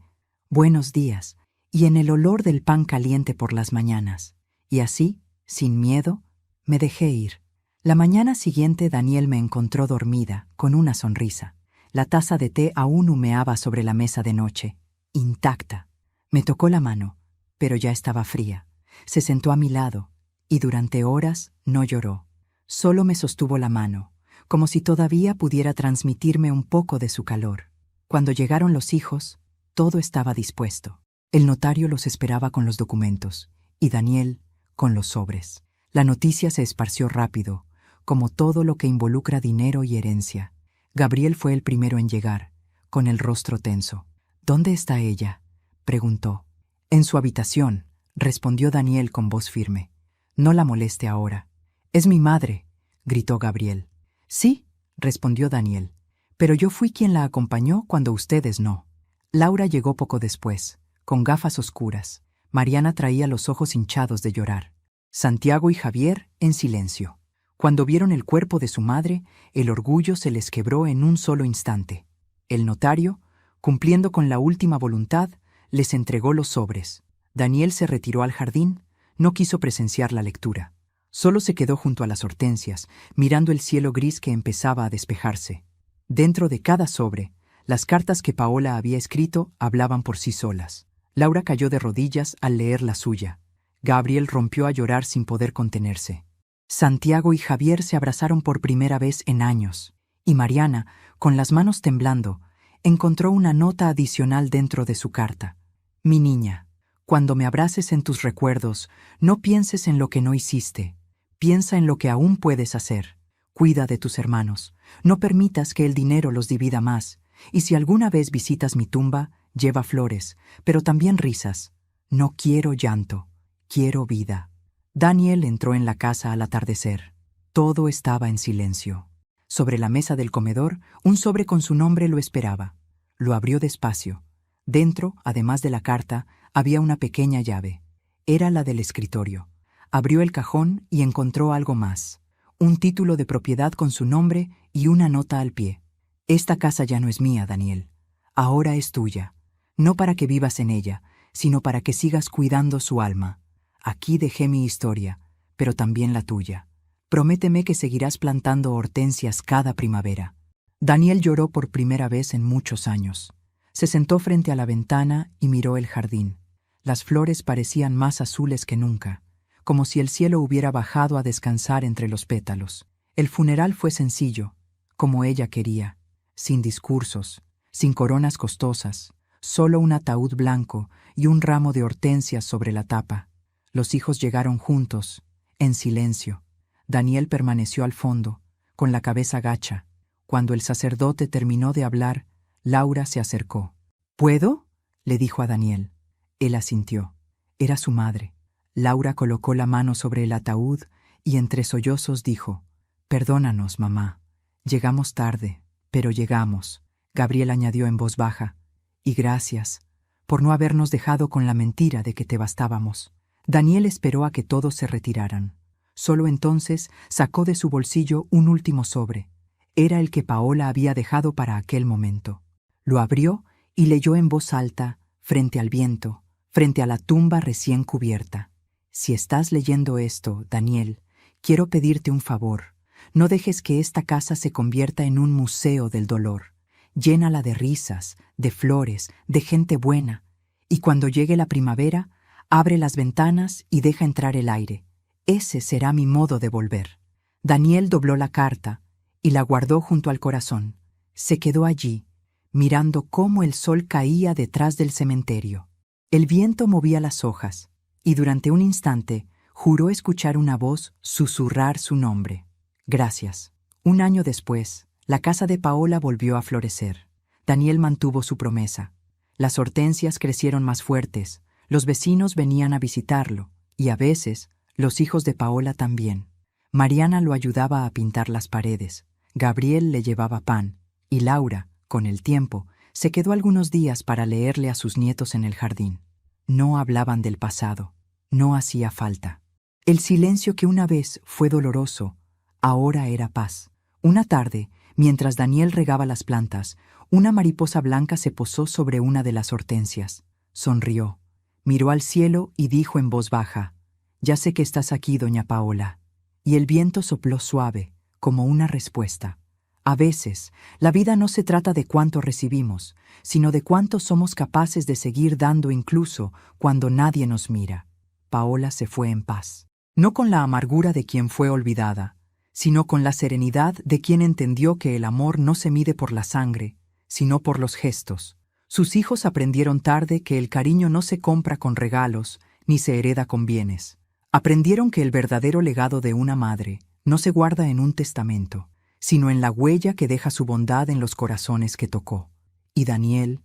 «buenos días» y en el olor del pan caliente por las mañanas. Y así, sin miedo, me dejé ir. La mañana siguiente Daniel me encontró dormida, con una sonrisa. La taza de té aún humeaba sobre la mesa de noche, intacta. Me tocó la mano, pero ya estaba fría. Se sentó a mi lado, y durante horas no lloró. Solo me sostuvo la mano, como si todavía pudiera transmitirme un poco de su calor. Cuando llegaron los hijos, todo estaba dispuesto. El notario los esperaba con los documentos, y Daniel con los sobres. La noticia se esparció rápido, como todo lo que involucra dinero y herencia. Gabriel fue el primero en llegar, con el rostro tenso. «¿Dónde está ella?», preguntó. «En su habitación», respondió Daniel con voz firme. «No la moleste ahora». «Es mi madre», gritó Gabriel. «Sí, respondió Daniel. Pero yo fui quien la acompañó cuando ustedes no. Laura llegó poco después, con gafas oscuras. Mariana traía los ojos hinchados de llorar. Santiago y Javier en silencio. Cuando vieron el cuerpo de su madre, el orgullo se les quebró en un solo instante. El notario, cumpliendo con la última voluntad, les entregó los sobres. Daniel se retiró al jardín, no quiso presenciar la lectura. Solo se quedó junto a las hortensias, mirando el cielo gris que empezaba a despejarse. Dentro de cada sobre, las cartas que Paola había escrito hablaban por sí solas. Laura cayó de rodillas al leer la suya. Gabriel rompió a llorar sin poder contenerse. Santiago y Javier se abrazaron por primera vez en años, y Mariana, con las manos temblando, encontró una nota adicional dentro de su carta. Mi niña, cuando me abraces en tus recuerdos, no pienses en lo que no hiciste. Piensa en lo que aún puedes hacer. Cuida de tus hermanos. No permitas que el dinero los divida más. Y si alguna vez visitas mi tumba, lleva flores, pero también risas. No quiero llanto, quiero vida. Daniel entró en la casa al atardecer. Todo estaba en silencio. Sobre la mesa del comedor, un sobre con su nombre lo esperaba. Lo abrió despacio. Dentro, además de la carta, había una pequeña llave. Era la del escritorio. Abrió el cajón y encontró algo más. Un título de propiedad con su nombre y una nota al pie. Esta casa ya no es mía, Daniel. Ahora es tuya. No para que vivas en ella, sino para que sigas cuidando su alma. Aquí dejé mi historia, pero también la tuya. Prométeme que seguirás plantando hortensias cada primavera. Daniel lloró por primera vez en muchos años. Se sentó frente a la ventana y miró el jardín. Las flores parecían más azules que nunca, como si el cielo hubiera bajado a descansar entre los pétalos. El funeral fue sencillo, como ella quería, sin discursos, sin coronas costosas, solo un ataúd blanco y un ramo de hortensias sobre la tapa. Los hijos llegaron juntos, en silencio. Daniel permaneció al fondo, con la cabeza gacha. Cuando el sacerdote terminó de hablar, Laura se acercó. ¿Puedo?, le dijo a Daniel. Él asintió. Era su madre. Laura colocó la mano sobre el ataúd y entre sollozos dijo: «Perdónanos, mamá. Llegamos tarde, pero llegamos», Gabriel añadió en voz baja. «Y gracias por no habernos dejado con la mentira de que te bastábamos». Daniel esperó a que todos se retiraran. Solo entonces sacó de su bolsillo un último sobre. Era el que Paola había dejado para aquel momento. Lo abrió y leyó en voz alta, frente al viento, frente a la tumba recién cubierta. «Si estás leyendo esto, Daniel, quiero pedirte un favor. No dejes que esta casa se convierta en un museo del dolor. Llénala de risas, de flores, de gente buena. Y cuando llegue la primavera, abre las ventanas y deja entrar el aire. Ese será mi modo de volver». Daniel dobló la carta y la guardó junto al corazón. Se quedó allí, mirando cómo el sol caía detrás del cementerio. El viento movía las hojas, y durante un instante juró escuchar una voz susurrar su nombre. «Gracias». Un año después, la casa de Paola volvió a florecer. Daniel mantuvo su promesa. Las hortensias crecieron más fuertes, los vecinos venían a visitarlo, y a veces los hijos de Paola también. Mariana lo ayudaba a pintar las paredes, Gabriel le llevaba pan, y Laura, con el tiempo, se quedó algunos días para leerle a sus nietos en el jardín. No hablaban del pasado, no hacía falta. El silencio que una vez fue doloroso, ahora era paz. Una tarde, mientras Daniel regaba las plantas, una mariposa blanca se posó sobre una de las hortensias. Sonrió, miró al cielo y dijo en voz baja: «Ya sé que estás aquí, doña Paola». Y el viento sopló suave, como una respuesta. A veces, la vida no se trata de cuánto recibimos, sino de cuánto somos capaces de seguir dando incluso cuando nadie nos mira. Paola se fue en paz. No con la amargura de quien fue olvidada, sino con la serenidad de quien entendió que el amor no se mide por la sangre, sino por los gestos. Sus hijos aprendieron tarde que el cariño no se compra con regalos, ni se hereda con bienes. Aprendieron que el verdadero legado de una madre no se guarda en un testamento, sino en la huella que deja su bondad en los corazones que tocó. Y Daniel,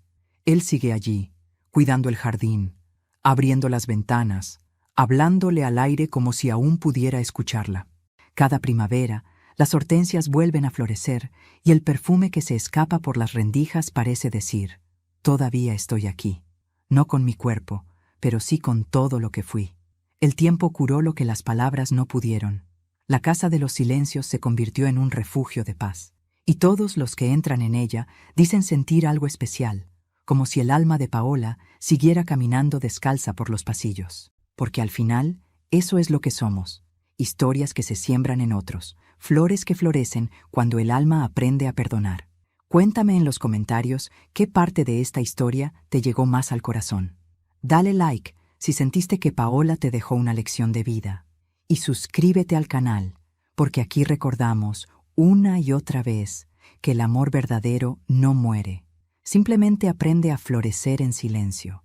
él sigue allí, cuidando el jardín, abriendo las ventanas, hablándole al aire como si aún pudiera escucharla. Cada primavera, Las hortensias vuelven a florecer y el perfume que se escapa por las rendijas parece decir: todavía estoy aquí, no con mi cuerpo, pero sí con todo lo que fui. El tiempo curó lo que las palabras no pudieron. La casa de los silencios se convirtió en un refugio de paz, y todos los que entran en ella dicen sentir algo especial, como si el alma de Paola siguiera caminando descalza por los pasillos. Porque al final, eso es lo que somos: historias que se siembran en otros, flores que florecen cuando el alma aprende a perdonar. Cuéntame en los comentarios qué parte de esta historia te llegó más al corazón. Dale like si sentiste que Paola te dejó una lección de vida. Y suscríbete al canal, porque aquí recordamos una y otra vez que el amor verdadero no muere. Simplemente aprende a florecer en silencio.